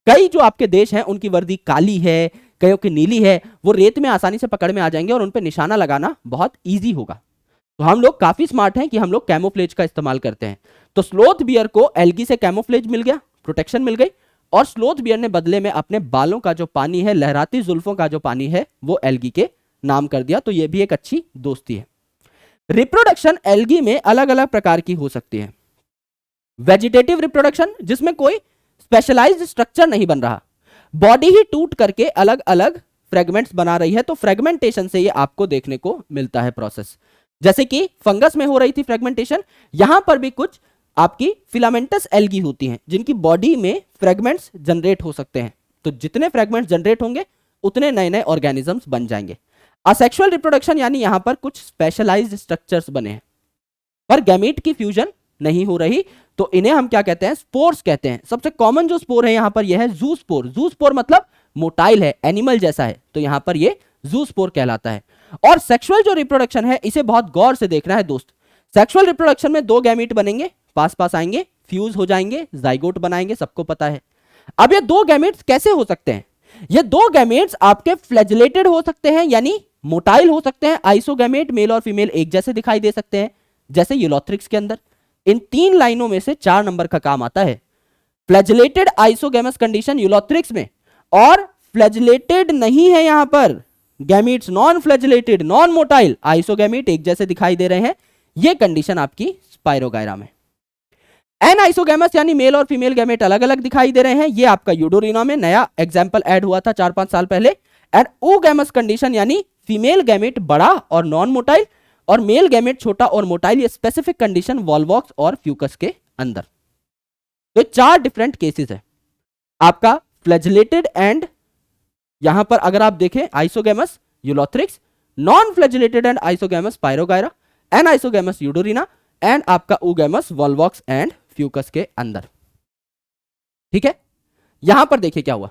कई जो आपके देश हैं उनकी वर्दी काली है, कईयों की नीली है, वो रेत में आसानी से पकड़ में आ जाएंगे और उन पर निशाना लगाना बहुत ईजी होगा। तो हम लोग काफी स्मार्ट हैं कि हम लोग कैमोफ्लेज का इस्तेमाल करते हैं। तो स्लोथ बियर को एल्गी से कैमोफ्लेज मिल गया, प्रोटेक्शन मिल गई, और स्लोथ बियर ने बदले में अपने बालों का जो पानी है, लहराती जुल्फों का जो पानी है, वो एल्गी के नाम कर दिया। तो ये भी एक अच्छी दोस्ती है। रिप्रोडक्शन एल्गी में अलग अलग प्रकार की हो सकती है। वेजिटेटिव रिप्रोडक्शन, जिसमें कोई स्पेशलाइज्ड स्ट्रक्चर नहीं बन रहा, बॉडी ही टूट करके अलग अलग फ्रेगमेंट्स बना रही है, तो फ्रेगमेंटेशन से ये आपको देखने को मिलता है प्रोसेस। जैसे कि फंगस में हो रही थी फ्रेगमेंटेशन, यहां पर भी कुछ आपकी फिलामेंटस एल्गी होती हैं जिनकी बॉडी में फ्रेगमेंट्स जनरेट हो सकते हैं। तो जितने फ्रेगमेंट्स जनरेट होंगे उतने नए नए ऑर्गेनिजम्स बन जाएंगे। असेक्सुअल रिप्रोडक्शन यानी यहां पर कुछ स्पेशलाइज्ड स्ट्रक्चर्स बने हैं पर गैमीट की फ्यूजन नहीं हो रही, तो इन्हें हम क्या कहते हैं? स्पोर्स कहते हैं। सबसे कॉमन जो स्पोर है यहां पर यह है जूस्पोर। जूस्पोर मतलब मोटाइल है, एनिमल जैसा है, तो यहां पर ये जूस्पोर कहलाता है। और सेक्सुअल जो रिप्रोडक्शन है इसे बहुत गौर से देखना है दोस्त। सेक्सुअल रिप्रोडक्शन में दो गैमीट बनेंगे, पास पास आएंगे, फ्यूज हो जाएंगे, जाइगोट बनाएंगे, सबको पता है। अब ये दो गैमेट्स कैसे हो सकते हैं? ये दो गैमेट्स आपके फ्लैजेलेटेड हो सकते हैं यानी मोटाइल हो सकते हैं। आइसोगैमेट मेल और फीमेल एक जैसे दिखाई दे सकते हैं, जैसे यूलोथ्रिक्स के अंदर। इन तीन लाइनों में से 4 नंबर का काम आता है। फ्लैजेलेटेड आइसोगैमस कंडीशन यूलोथ्रिक्स में, और फ्लैजेलेटेड नहीं है यहां पर gametes, non flagellated, non motile, isogamete एक जैसे दिखाई दे रहे हैं, ये कंडीशन आपकी स्पाइरोगायरा में। एन आइसोगैमस यानी मेल और फीमेल गैमेट अलग अलग दिखाई दे रहे हैं, ये आपका यूडोरिना में नया एग्जांपल ऐड हुआ था 4-5 साल पहले। एंड ओगैमस कंडीशन यानी फीमेल गैमेट बड़ा और नॉन मोटाइल, और मेल गैमेट छोटा और मोटाइल, ये स्पेसिफिक कंडीशन वॉल्वॉक्स और फ्यूकस के अंदर। तो 4 डिफरेंट केसेस है आपका फ्लैजेलेटेड एंड, यहां पर अगर आप देखें isogamous Ulothrix, non flagellated and isogamous Spirogyra, an isogamous Eudorina, and आपका ओगैमस वॉल्वॉक्स एंड फ्यूकस के अंदर। ठीक है, यहां पर देखिए क्या हुआ।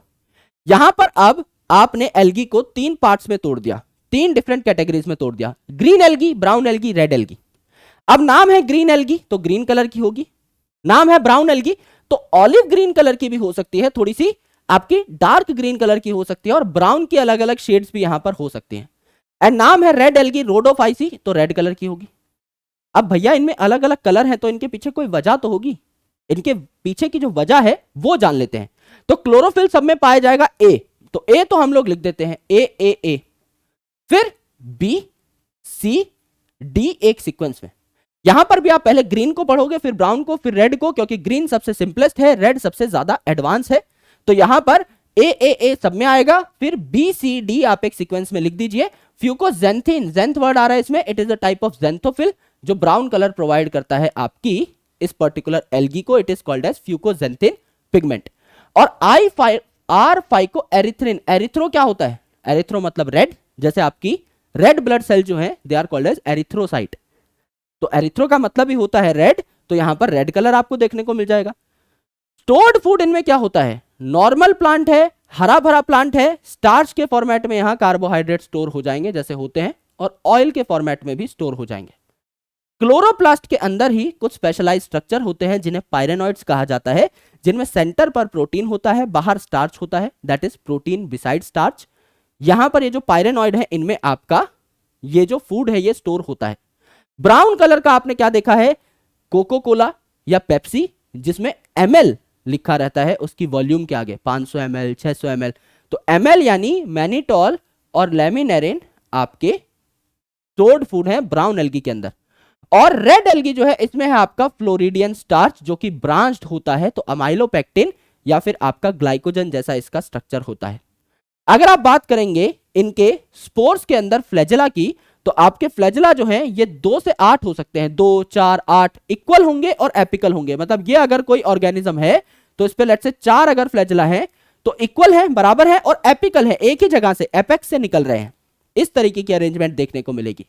यहां पर अब आपने एल्गी को 3 पार्ट्स में तोड़ दिया। तीन डिफरेंट कैटेगरीज में तोड़ दिया, green algae, brown algae, red algae. अब नाम है ग्रीन एल्गी तो ग्रीन कलर की होगी, नाम है ब्राउन एल्गी तो ऑलिव ग्रीन कलर की भी हो सकती है, थोड़ी सी आपकी डार्क ग्रीन कलर की हो सकती है, और ब्राउन की अलग अलग शेड्स भी यहां पर हो सकती हैं। एंड नाम है रेड एल्गी, रोडोफाइसी, तो रेड कलर की होगी। अब भैया इनमें अलग अलग कलर है तो इनके पीछे कोई वजह तो होगी, इनके पीछे की जो वजह है वो जान लेते हैं। तो क्लोरोफिल सब में पाया जाएगा ए, तो ए तो हम लोग लिख देते हैं ए, फिर बी सी डी एक सीक्वेंस में। यहां पर भी आप पहले ग्रीन को पढ़ोगे, फिर ब्राउन को, फिर रेड को, क्योंकि ग्रीन सबसे सिंपलेस्ट है, रेड सबसे ज्यादा एडवांस है। तो यहां पर ए सब में आएगा, फिर बी सी डी आप एक सीक्वेंस में लिख दीजिए। फ्यूकोजेंथिन, जेंथ वर्ड आ रहा है इसमें, it is a type of xanthophyll जो ब्राउन कलर प्रोवाइड करता है आपकी इस पर्टिकुलर एल्गी को, it is called as fucoxanthin pigment. और आर फाइको एरिथ्रिन, एरिथ्रो क्या होता है, एरिथ्रो मतलब रेड, जैसे आपकी रेड ब्लड सेल जो है they are called as erythrocyte, तो एरिथ्रो का मतलब ही होता है रेड, तो यहां पर रेड कलर आपको देखने को मिल जाएगा। स्टोर्ड फूड इनमें क्या होता है, नॉर्मल प्लांट है, हरा भरा प्लांट है, स्टार्च के फॉर्मेट में यहां कार्बोहाइड्रेट स्टोर हो जाएंगे जैसे होते हैं, और ऑयल के फॉर्मेट में भी स्टोर हो जाएंगे। क्लोरोप्लास्ट के अंदर ही कुछ स्पेशलाइज स्ट्रक्चर होते हैं जिन्हें पायरेनॉइड्स कहा जाता है, जिनमें सेंटर पर प्रोटीन होता है, बाहर स्टार्च होता है, that is protein beside starch. यहां पर ये जो पायरेनॉइड है इनमें आपका ये जो फूड है ये स्टोर होता है। ब्राउन कलर का आपने क्या देखा है, कोको कोला या पेप्सी, जिसमें ml लिखा रहता है उसकी वॉल्यूम के आगे, 500 ml, 600 ml, तो ml यानी मैनिटॉल और लेमिनेरिन आपके स्टोर्ड फूड है ब्राउन एल्गी के अंदर। और रेड एल्गी जो है इसमें है आपका फ्लोरिडियन स्टार्च जो कि ब्रांच्ड होता है, तो अमाइलोपेक्टिन या फिर आपका ग्लाइकोजन जैसा इसका स्ट्रक्चर होता है। अगर आप बात करेंगे इनके स्पोर्स के अंदर फ्लैजेला की, तो आपके फ्लैजेला जो है ये 2 से 8 हो सकते हैं, 2, 4, 8 इक्वल होंगे और एपिकल होंगे। मतलब ये अगर कोई ऑर्गेनिज्म है तो इस पे लेट्स से 4 अगर फ्लैजेला है तो इक्वल है, बराबर है, और एपिकल है, एक ही जगह से एपेक्स से निकल रहे हैं। इस तरीके की अरेंजमेंट देखने को मिलेगी।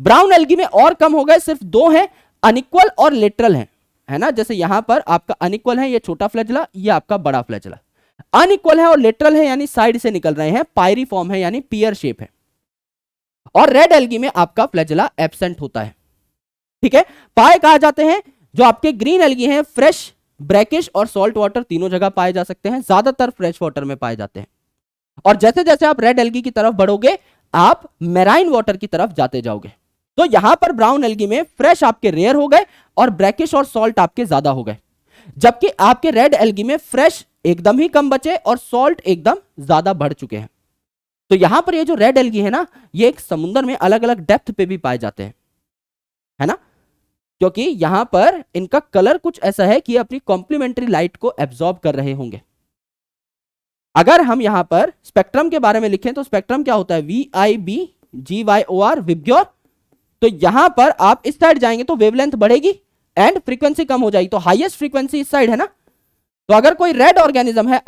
ब्राउन एल्गी में और कम हो गए, सिर्फ 2 हैं, अनइक्वल और लेटरल है ना, जैसे यहां पर आपका अनइक्वल है ये छोटा फ्लैजेला, ये आपका बड़ा फ्लैजेला, अनइक्वल है और लेटरल है यानी साइड से निकल रहे हैं, पायरीफॉर्म है यानी पियर शेप है। और रेड एल्गी में आपका फ्लैजेला एब्सेंट होता है। ठीक है, पाए कहा जाते हैं। जो आपके ग्रीन एल्गी हैं फ्रेश, ब्रैकिश और सॉल्ट वाटर तीनों जगह पाए जा सकते हैं, ज्यादातर फ्रेश वाटर में पाए जाते हैं। और जैसे जैसे आप रेड एल्गी की तरफ बढ़ोगे आप मेराइन वाटर की तरफ जाते जाओगे। तो यहां पर ब्राउन एल्गी में फ्रेश आपके रेयर हो गए और ब्रैकिश और सॉल्ट आपके ज्यादा हो गए, जबकि आपके रेड एल्गी में फ्रेश एकदम ही कम बचे और सॉल्ट एकदम ज्यादा बढ़ चुके हैं। तो यहां पर ये जो रेड एल्गी है ना, ये एक समुद्र में अलग अलग डेप्थ पे भी पाए जाते हैं, है ना, क्योंकि यहां पर इनका कलर कुछ ऐसा है कि अपनी कॉम्प्लीमेंट्री लाइट को एब्जॉर्ब कर रहे होंगे। अगर हम यहां पर स्पेक्ट्रम के बारे में लिखें तो स्पेक्ट्रम क्या होता है, VIBGYOR, विब्ग्योर। तो यहां पर आप इस साइड जाएंगे तो वेवलेंथ बढ़ेगी एंड फ्रीक्वेंसी कम हो जाएगी, तो हाईएस्ट फ्रीक्वेंसी इस साइड है ना। तो अगर कोई रेड ऑर्गेनिज्म है,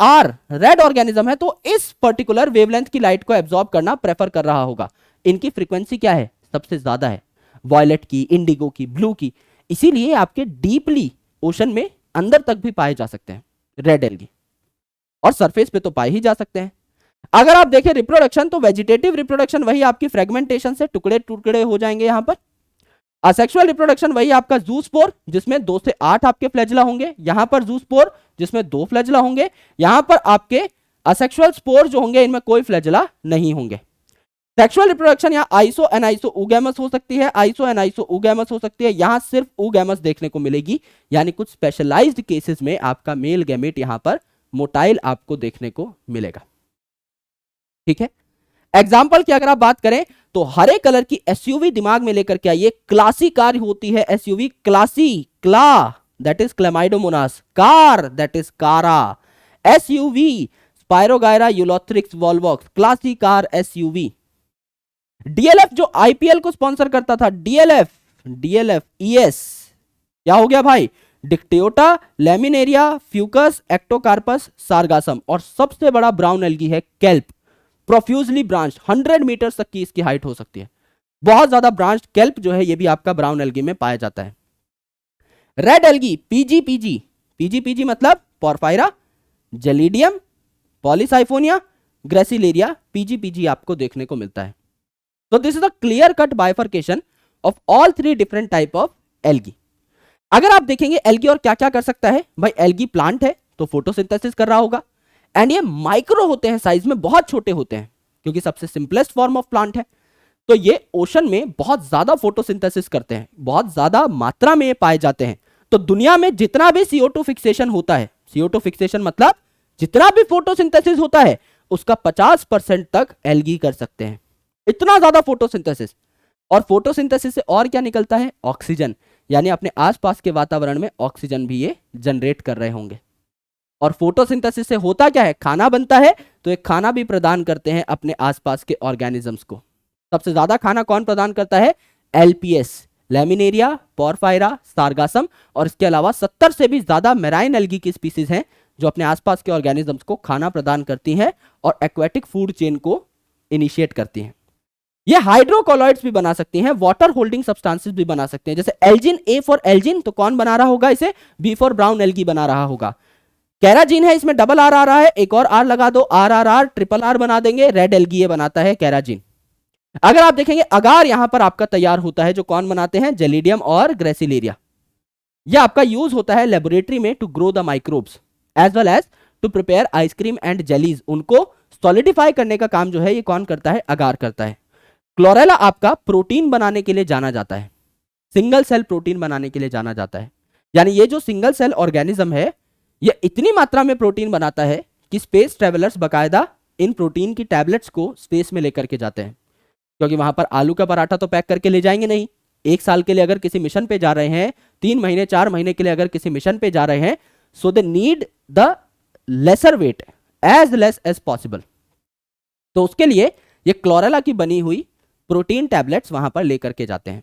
रेड ऑर्गेनिज्म है, तो इस पर्टिकुलर वेवलेंथ की लाइट को एब्जॉर्ब करना प्रेफर कर रहा होगा। इनकी फ्रीक्वेंसी क्या है, सबसे ज्यादा है, वॉयलेट की, इंडिगो की, ब्लू की, इसीलिए आपके डीपली ओशन में अंदर तक भी पाए जा सकते हैं रेड एल्गी, और सरफेस पे तो पाए ही जा सकते हैं। अगर आप देखें रिप्रोडक्शन, तो वेजिटेटिव रिप्रोडक्शन वही आपकी फ्रेगमेंटेशन से टुकड़े टुकड़े हो जाएंगे यहां पर। असेक्सुअल रिप्रोडक्शन वही आपका जूस्पोर, जिसमें 2 से 8 आपके फ्लैजेला होंगे, यहां पर जूस्पोर जिसमें 2 फ्लैजेला होंगे, यहां पर आपके असेक्सुअल स्पोर जो होंगे इनमें कोई फ्लैजेला नहीं होंगे। सेक्सुअल रिप्रोडक्शन यहाँ आइसो एनाइसो ऊगैमस हो सकती है, आइसो एनाइसो ऊगैमस हो सकती है, यहां सिर्फ ऊगैमस देखने को मिलेगी, यानी कुछ स्पेशलाइज्ड केसेस में आपका मेल गैमेट यहां पर मोटाइल आपको देखने को मिलेगा। ठीक है, एग्जाम्पल की अगर आप बात करें तो हरे कलर की एसयूवी दिमाग में लेकर के आइए, क्लासी कार होती है एसयूवी, क्लासी, क्ला that is Chlamydomonas, car that is Chara, SUV Spirogyra Ulothrix Volvox, classy car SUV. DLF जो आईपीएल को स्पॉन्सर करता था, डीएलएफ ईएस क्या हो गया भाई, Dictyota, Laminaria, Fucus, Ectocarpus, Sargassum, और सबसे बड़ा ब्राउन एल्गी है केल्प, प्रोफ्यूजली ब्रांच्ड, 100 मीटर तक की इसकी हाइट हो सकती है, बहुत ज्यादा ब्रांच्ड केल्प जो है ये भी आपका ब्राउन एल्गी में पाया जाता है। रेड एल्गी पीजी मतलब porphyra, gelidium, Polysiphonia, gracilaria, PG आपको देखने को मिलता है। तो this is a clear cut bifurcation of all three different type of algae. अगर आप देखेंगे एल्गी और क्या क्या कर सकता है, भाई एल्गी प्लांट है तो फोटोसिंथेसिस कर रहा होगा, एंड ये माइक्रो होते हैं, साइज में बहुत छोटे होते हैं क्योंकि सबसे सिंपलेस्ट फॉर्म ऑफ प्लांट है। तो ये ओशन में बहुत ज्यादा फोटोसिंथेसिस करते हैं, बहुत ज्यादा मात्रा में ये पाए जाते हैं। तो दुनिया में जितना भी CO2 फिक्सेशन होता है, CO2 फिक्सेशन मतलब जितना भी फोटोसिंथेसिस होता है उसका 50% तक एल्गी कर सकते हैं, इतना ज्यादा फोटोसिंथेसिस। और फोटोसिंथेसिस से और क्या निकलता है, ऑक्सीजन, यानी अपने आसपास के वातावरण में ऑक्सीजन भी ये जनरेट कर रहे होंगे। और फोटोसिंथेसिस से होता क्या है, खाना बनता है, तो एक खाना भी प्रदान करते हैं अपने आसपास के ऑर्गेनिजम्स को। सबसे ज्यादा खाना कौन प्रदान करता है, LPS, लैमिनेरिया, पोरफायरा, सार्गासम, और इसके अलावा 70 से भी ज्यादा मेराइन एल्गी की स्पीसीज हैं जो अपने आसपास के ऑर्गेनिजम्स को खाना प्रदान करती हैं और एक्वेटिक फूड चेन को इनिशिएट करती हैं। ये हाइड्रोकोलॉइड्स भी बना सकती हैं, वाटर होल्डिंग सब्सटेंसेस भी बना सकते हैं, जैसे एल्जिन, A फॉर एल्जिन, तो कौन बना रहा होगा इसे, B फॉर ब्राउन एल्गी बना रहा होगा। कैराजीन है, इसमें डबल R आ रहा है, एक और R लगा दो, RRR, ट्रिपल R बना देंगे, रेड एल्गी ये बनाता है कैराजीन। अगर आप देखेंगे अगार यहां पर आपका तैयार होता है, जो कौन बनाते हैं, जेलिडियम और ग्रेसिलेरिया। यह आपका यूज होता है लेबोरेटरी में to grow the microbes as well as to prepare ice cream and jellies. उनको सॉलिडिफाई करने का काम जो है ये कौन करता है, अगार करता है। क्लोरेला आपका प्रोटीन बनाने के लिए जाना जाता है, सिंगल सेल प्रोटीन बनाने के लिए जाना जाता है। यानी ये जो सिंगल सेल ऑर्गेनिज्म है ये इतनी मात्रा में प्रोटीन बनाता है कि स्पेस ट्रेवलर्स बकायदा इन प्रोटीन की टैबलेट्स को स्पेस में लेकर के जाते हैं, क्योंकि वहां पर आलू का पराठा तो पैक करके ले जाएंगे नहीं। एक साल के लिए अगर किसी मिशन पे जा रहे हैं, 3 महीने 4 महीने के लिए अगर किसी मिशन पे जा रहे हैं, so they need the lesser weight, as less as possible. तो उसके लिए ये क्लोरेला की बनी हुई प्रोटीन टैबलेट्स वहां पर लेकर के जाते हैं।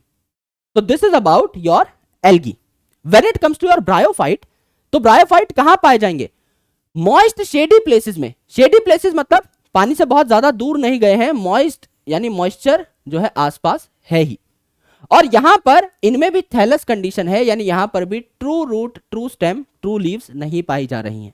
तो this is about your algae. When it comes to your bryophyte, तो ब्रायोफाइट कहां पाए जाएंगे, मॉइस्ट शेडी प्लेसेस में। शेडी प्लेसेस मतलब पानी से बहुत ज्यादा दूर नहीं गए हैं, मॉइस्ट यानी मॉइस्चर जो है आसपास है ही। और यहां पर इनमें भी थैलस कंडीशन है, यानी यहां पर भी true root, true stem, true leaves नहीं पाई जा रही हैं।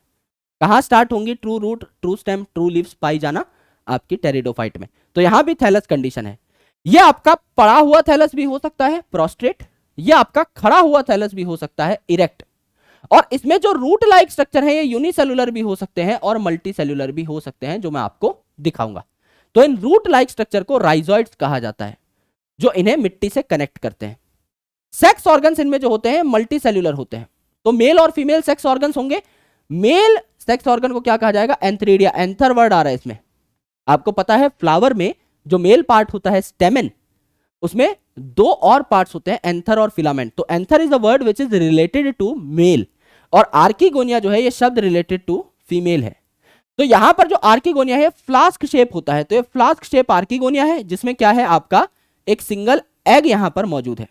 कहां स्टार्ट होंगी true root, true stem, true leaves पाई जाना, आपकी टेरिडोफाइट में। तो यहां भी थैलस कंडीशन है। यह आपका पड़ा हुआ थैलस भी हो सकता है, प्रोस्ट्रेट, यह आपका खड़ा हुआ थैलस भी हो सकता है, इरेक्ट। और इसमें जो रूट लाइक स्ट्रक्चर है ये यूनिसेलुलर भी हो सकते हैं और मल्टी सेलुलर भी हो सकते हैं, जो मैं आपको दिखाऊंगा। तो इन रूट लाइक स्ट्रक्चर को राइजोइड्स कहा जाता है, जो इन्हें मिट्टी से कनेक्ट करते हैं। सेक्स ऑर्गन्स इनमें जो होते हैं मल्टी सेलुलर होते हैं। तो मेल और फीमेल सेक्स ऑर्गन्स होंगे। मेल सेक्स ऑर्गन को क्या कहा जाएगा, एंथरीडिया, एंथर वर्ड आ रहा है इसमें। आपको पता है फ्लावर में जो मेल पार्ट होता है स्टेमेन, उसमें 2 और पार्ट्स होते हैं, एंथर और फिलामेंट। तो anther is a word which is related to male, और आर्किगोनिया जो है ये शब्द रिलेटेड टू फीमेल है। तो यहां पर जो आर्किगोनिया है फ्लास्क शेप होता है, तो ये फ्लास्क शेप आर्किगोनिया है, जिसमें क्या है आपका एक सिंगल एग यहां पर मौजूद है।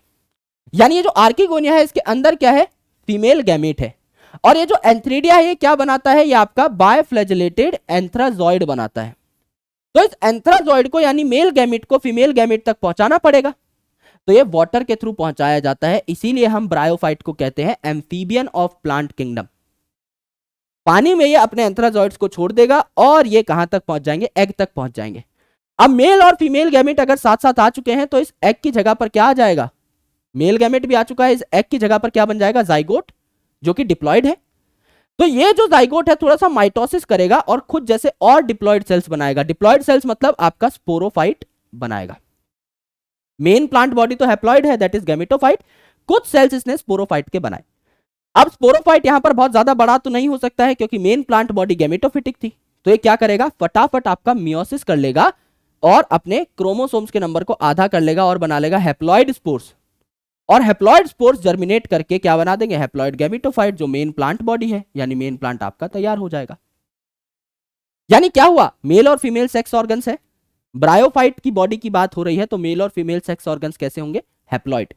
यानी ये जो आर्किगोनिया है इसके अंदर क्या है, फीमेल गैमेट है। और ये जो एंथ्रीडिया है ये क्या बनाता है, ये आपका बायफ्लैजेलेटेड एंथ्राजॉइड बनाता है। तो इस एंथ्राजॉइड को यानी मेल गैमेट को फीमेल गैमेट तक पहुंचाना पड़ेगा, तो ये वाटर के थ्रू पहुंचाया जाता है। इसीलिए हम ब्रायोफाइट को कहते हैं एम्फीबियन ऑफ प्लांट किंगडम। पानी में ये अपने एंथ्राजॉइड्स को छोड़ देगा और ये कहां तक पहुंच जाएंगे, एग तक पहुंच जाएंगे। अब मेल और फीमेल गैमेट अगर साथ साथ आ चुके हैं तो इस एग की जगह पर क्या आ जाएगा, मेल गैमेट भी आ चुका है, इस एग की जगह पर क्या बन जाएगा, जाइगोट, जो कि डिप्लॉयड है। तो ये जो जाइगोट है थोड़ा सा माइटोसिस करेगा और खुद जैसे और डिप्लॉयड सेल्स बनाएगा। डिप्लॉयड सेल्स मतलब आपका स्पोरोफाइट बनाएगा। मेन प्लांट बॉडी तो हैप्लॉयड है, दैट इज गैमेटोफाइट। कुछ सेल्स इसने स्पोरोफाइट के बनाए। अब स्पोरोफाइट यहां पर बहुत ज्यादा बड़ा तो नहीं हो सकता है क्योंकि मेन प्लांट बॉडी गैमेटोफिटिक थी। तो ये क्या करेगा, फटाफट आपका मियोसिस कर लेगा और अपने क्रोमोसोम्स के नंबर को आधा कर लेगा और बना लेगा हैप्लॉयड स्पोर्स। और हैप्लॉयड स्पोर्स जर्मिनेट करके क्या बना देंगे, हैप्लॉयड गैमेटोफाइट, जो मेन प्लांट बॉडी है, यानी मेन प्लांट आपका तैयार हो जाएगा। यानी क्या हुआ, मेल और फीमेल सेक्स ऑर्गन्स है। ब्रायोफाइट की बॉडी की बात हो रही है तो मेल और फीमेल सेक्स ऑर्गन्स कैसे होंगे, हैप्लॉयड।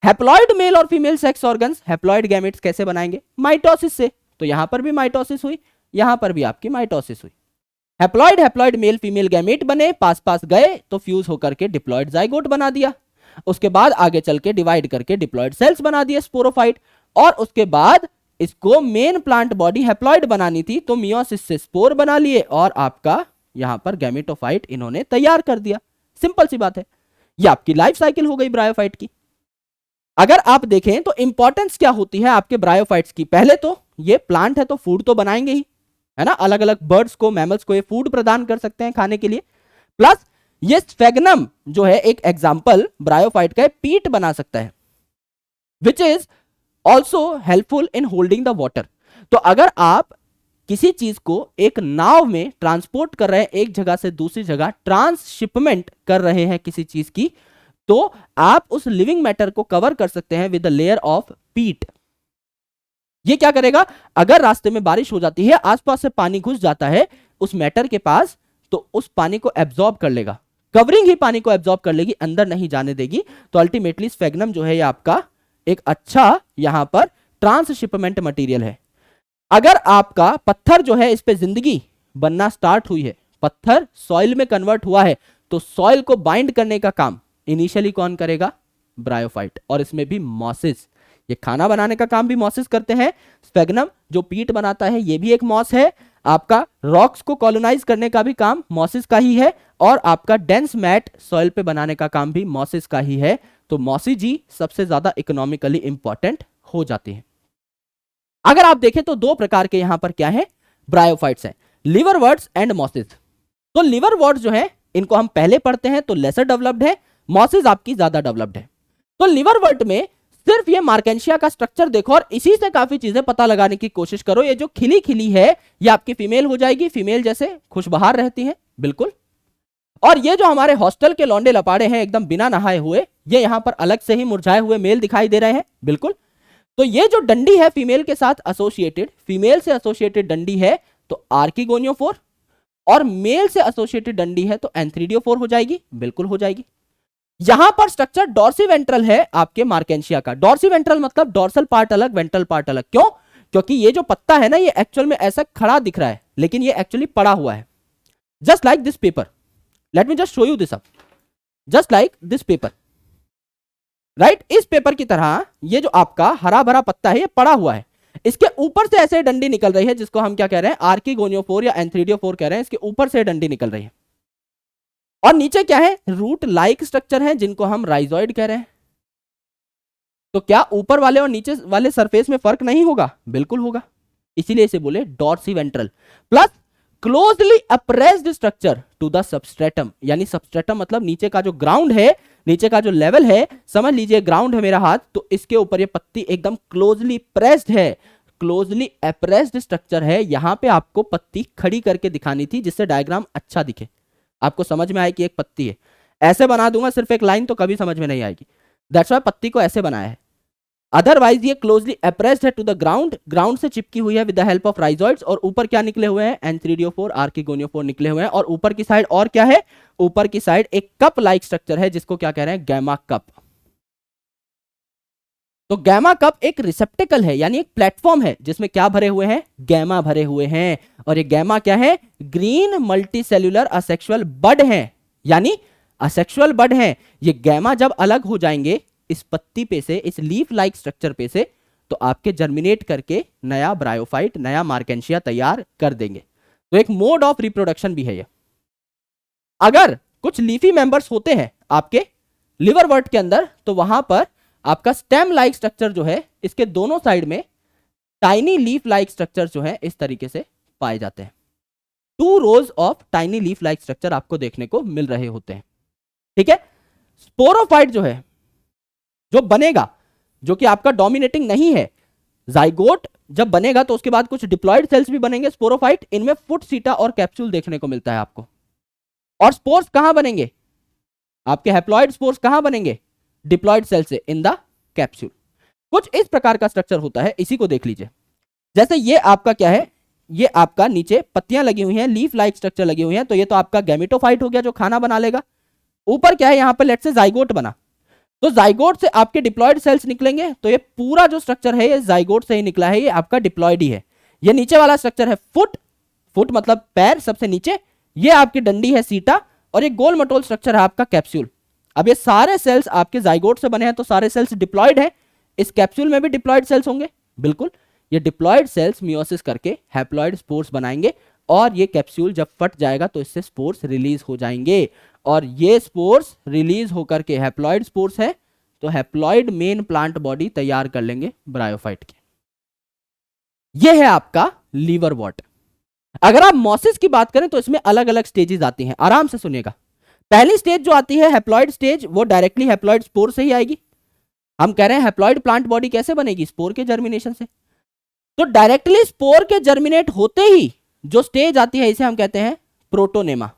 हैप्लॉयड मेल और female sex organs haploid gametes कैसे बनाएंगे, माइटोसिस से। तो यहां पर भी माइटोसिस हुई, यहां पर भी आपकी माइटोसिस हुई। हैप्लॉयड मेल फीमेल गैमेट बने, पास पास गए तो फ्यूज होकर के डिप्लॉयड जाइगोट बना दिया। उसके बाद आगे चल के डिवाइड करके डिप्लॉयड सेल्स बना दिए, स्पोरोफाइट। और उसके बाद इसको मेन प्लांट बॉडी हैप्लॉयड बनानी थी तो मियोसिस से स्पोर बना लिए और आपका यहां पर गैमेटोफाइट इन्होंने तैयार कर दिया। सिंपल सी बात है, ये आपकी लाइफ साइकिल हो गई ब्रायोफाइट की। अगर आप देखें तो इंपॉर्टेंस क्या होती है आपके ब्रायोफाइट्स की, पहले तो ये प्लांट है तो फूड तो बनाएंगे ही, है ना, अलग अलग बर्ड्स को, मैमल्स को ये फूड प्रदान कर सकते हैं खाने के लिए। प्लस ये स्फेगनम जो है एक एग्जांपल ब्रायोफाइट का, पीट बना सकता है, which is also helpful in holding the water. तो अगर आप किसी चीज को एक नाव में ट्रांसपोर्ट कर रहे हैं, एक जगह से दूसरी जगह ट्रांसशिपमेंट कर रहे हैं किसी चीज की, तो आप उस लिविंग मैटर को कवर कर सकते हैं विद द लेयर ऑफ पीट। ये क्या करेगा, अगर रास्ते में बारिश हो जाती है, आसपास से पानी घुस जाता है उस मैटर के पास, तो उस पानी को एब्जॉर्ब कर लेगा, कवरिंग ही पानी को एब्जॉर्ब कर लेगी, अंदर नहीं जाने देगी। तो अल्टीमेटली स्फेगनम जो है ये आपका एक अच्छा यहां पर ट्रांसशिपमेंट मटेरियल है। अगर आपका पत्थर जो है इस पे जिंदगी बनना स्टार्ट हुई है, पत्थर सॉइल में कन्वर्ट हुआ है, तो सॉइल को बाइंड करने का काम इनिशियली कौन करेगा, ब्रायोफाइट। और इसमें भी मॉसेस, ये खाना बनाने का काम भी मॉसेस करते हैं। स्फेगनम जो पीट बनाता है ये भी एक मॉस है। आपका रॉक्स को कॉलोनाइज करने का भी काम मॉसेस का ही है, और आपका डेंस मैट सॉइल पे बनाने का काम भी मॉसेस का ही है। तो मॉसिजी सबसे ज्यादा इकोनॉमिकली इंपॉर्टेंट हो जाती है। अगर आप देखें तो दो प्रकार के यहां पर क्या है, ब्रायोफाइट्स हैं, लिवरवर्ट्स एंड मॉसेस। तो लिवरवर्ट्स जो है इनको हम पहले पढ़ते हैं तो लेसर डेवलप्ड है, मॉसेस आपकी ज्यादा डेवलप्ड है। तो लिवरवर्ट में सिर्फ ये मार्केंशिया का स्ट्रक्चर देखो और इसी से काफी चीजें पता लगाने की कोशिश करो। ये जो खिली खिली है ये आपकी फीमेल हो जाएगी, फीमेल जैसे खुशबहार रहती है बिल्कुल। और ये जो हमारे हॉस्टल के लौंडे लपाड़े हैं एकदम बिना नहाए हुए, ये यहां पर अलग से ही मुरझाए हुए मेल दिखाई दे रहे हैं बिल्कुल। तो ये जो डंडी है फीमेल के साथ एसोसिएटेड, फीमेल से एसोसिएटेड डंडी है तो आर्किगोनियोफोर, और मेल से एसोसिएटेड डंडी है तो एंथ्रीडियोफोर हो जाएगी, बिल्कुल हो जाएगी। यहां पर स्ट्रक्चर डॉर्सीवेंट्रल है आपके मार्केंशिया का। डॉर्सीवेंट्रल मतलब डॉर्सल पार्ट अलग, वेंट्रल पार्ट अलग। क्यों? क्योंकि ये जो पत्ता है ना ये एक्चुअल में ऐसा खड़ा दिख रहा है, लेकिन ये एक्चुअली पड़ा हुआ है। Just like this paper, let me just show you this up, just like this paper, right. इस पेपर की तरह ये जो आपका हरा भरा पत्ता है ये पड़ा हुआ है, इसके ऊपर से ऐसे डंडी निकल रही है जिसको हम क्या कह रहे हैं, आर्किगोनियोफोर या एंथ्रीडियोफोर कह रहे हैं। इसके ऊपर से डंडी निकल रही है, और नीचे क्या है, रूट लाइक स्ट्रक्चर है जिनको हम राइजोइड कह रहे हैं। तो क्या ऊपर वाले और नीचे वाले सरफेस में फर्क नहीं होगा? बिल्कुल होगा, इसीलिए इसे बोले dorsiventral. Plus closely appressed structure to the substratum, यानी सबस्ट्रेटम मतलब नीचे का जो ग्राउंड है, नीचे का जो लेवल है, समझ लीजिए ग्राउंड है मेरा हाथ, तो इसके ऊपर ये पत्ती एकदम क्लोजली प्रेस्ड है, क्लोजली अप्रेस्ड स्ट्रक्चर है। यहां पे आपको पत्ती खड़ी करके दिखानी थी जिससे डायग्राम अच्छा दिखे, आपको समझ में आए कि एक पत्ती है। ऐसे बना दूंगा सिर्फ एक लाइन तो कभी समझ में नहीं आएगी, दैट्स व्हाई पत्ती को ऐसे बनाया है। अदरवाइज ये क्लोजली अप्रेस्ड है टू द ग्राउंड, ग्राउंड से चिपकी हुई है with the help of rhizoids, और ऊपर क्या निकले हुए हैं, एंथ्रीडियोफोर, आर्किगोनियोफोर निकले हुए हैं। और ऊपर की साइड और क्या है, ऊपर की साइड एक कप लाइक स्ट्रक्चर है जिसको क्या कह रहे हैं, गैमा कप। तो गैमा कप एक रिसेप्टिकल है, यानी एक प्लेटफॉर्म है जिसमें क्या भरे हुए हैं, गैमा भरे हुए हैं। और ये गैमा क्या है, ग्रीन मल्टीसेल्युलर असेक्सुअल बड है, यानी असेक्सुअल बड है। ये गैमा जब अलग हो जाएंगे इस पत्ती पे से, इस लीफ लाइक स्ट्रक्चर पे से, तो आपके जर्मिनेट करके नया ब्रायोफाइट, नया मार्केंशिया तैयार कर देंगे। तो एक मोड ऑफ रिप्रोडक्शन भी है ये। अगर कुछ लीफी मेंबर्स होते हैं आपके लिवरवर्ट के अंदर, तो वहां पर आपका स्टेम लाइक स्ट्रक्चर जो है, इसके दोनों साइड में टाइनी लीफ लाइक स्ट्रक्चर जो है इस तरीके से पाए जाते हैं। 2 रोज of tiny leaf like structure आपको देखने को मिल रहे होते हैं, ठीक है। स्पोरोफाइट जो है, जो बनेगा, जो कि आपका डोमिनेटिंग नहीं है, जाइगोट जब बनेगा तो उसके बाद कुछ डिप्लॉयड सेल्स भी बनेंगे स्पोरोफाइट, इनमें फुट, सीटा और कैप्सूल देखने को मिलता है आपको। और स्पोर्स कहां बनेंगे, आपके हैप्लॉइड स्पोर्स कहां बनेंगे, डिप्लॉयड सेल से, इन द कैप्सूल। कुछ इस प्रकार का स्ट्रक्चर होता है, इसी को देख लीजिए। जैसे ये आपका क्या है, ये आपका नीचे पत्तियां लगी हुई हैं, लीफ लाइक स्ट्रक्चर लगी हुई हैं, तो ये तो आपका गैमेटोफाइट हो गया जो खाना बना लेगा। ऊपर क्या है, यहां पर लेट से जाइगोट बना, तो जाइगोट से आपके डिप्लॉयड सेल्स निकलेंगे, तो ये पूरा जो स्ट्रक्चर है ये जाइगोट से ही निकला है, ये आपका डिप्लॉयड ही है। ये नीचे वाला स्ट्रक्चर है फुट, फुट मतलब पैर सबसे नीचे, ये आपकी डंडी है सीटा, और ये गोल मटोल स्ट्रक्चर है आपका कैप्सूल। अब ये सारे सेल्स आपके जाइगोट से बने हैं, तो सारे सेल्स डिप्लॉयड हैं। इस कैप्सूल में भी डिप्लॉयड सेल्स होंगे, बिल्कुल। ये डिप्लॉयड सेल्स मियोसिस करके हैप्लॉयड स्पोर्स बनाएंगे, और ये कैप्सूल जब फट जाएगा तो इससे स्पोर्स रिलीज हो जाएंगे, और ये स्पोर्स रिलीज होकर के हैप्लॉइड स्पोर्स है, तो हैप्लॉइड मेन प्लांट बॉडी तैयार कर लेंगे ब्रायोफाइट के। ये है आपका लीवरवॉर्ट। अगर आप मॉसिस की बात करें तो इसमें अलग अलग स्टेजेस आती हैं, आराम से सुनिएगा। पहली स्टेज जो आती है हैप्लॉइड स्टेज, वो डायरेक्टली हैप्लॉइड स्पोर से ही आएगी। हम कह रहे हैं हैप्लॉइड प्लांट बॉडी कैसे बनेगी? स्पोर के जर्मिनेशन से। तो डायरेक्टली स्पोर के जर्मिनेट होते ही जो स्टेज आती है इसे हम कहते हैं प्रोटोनेमा,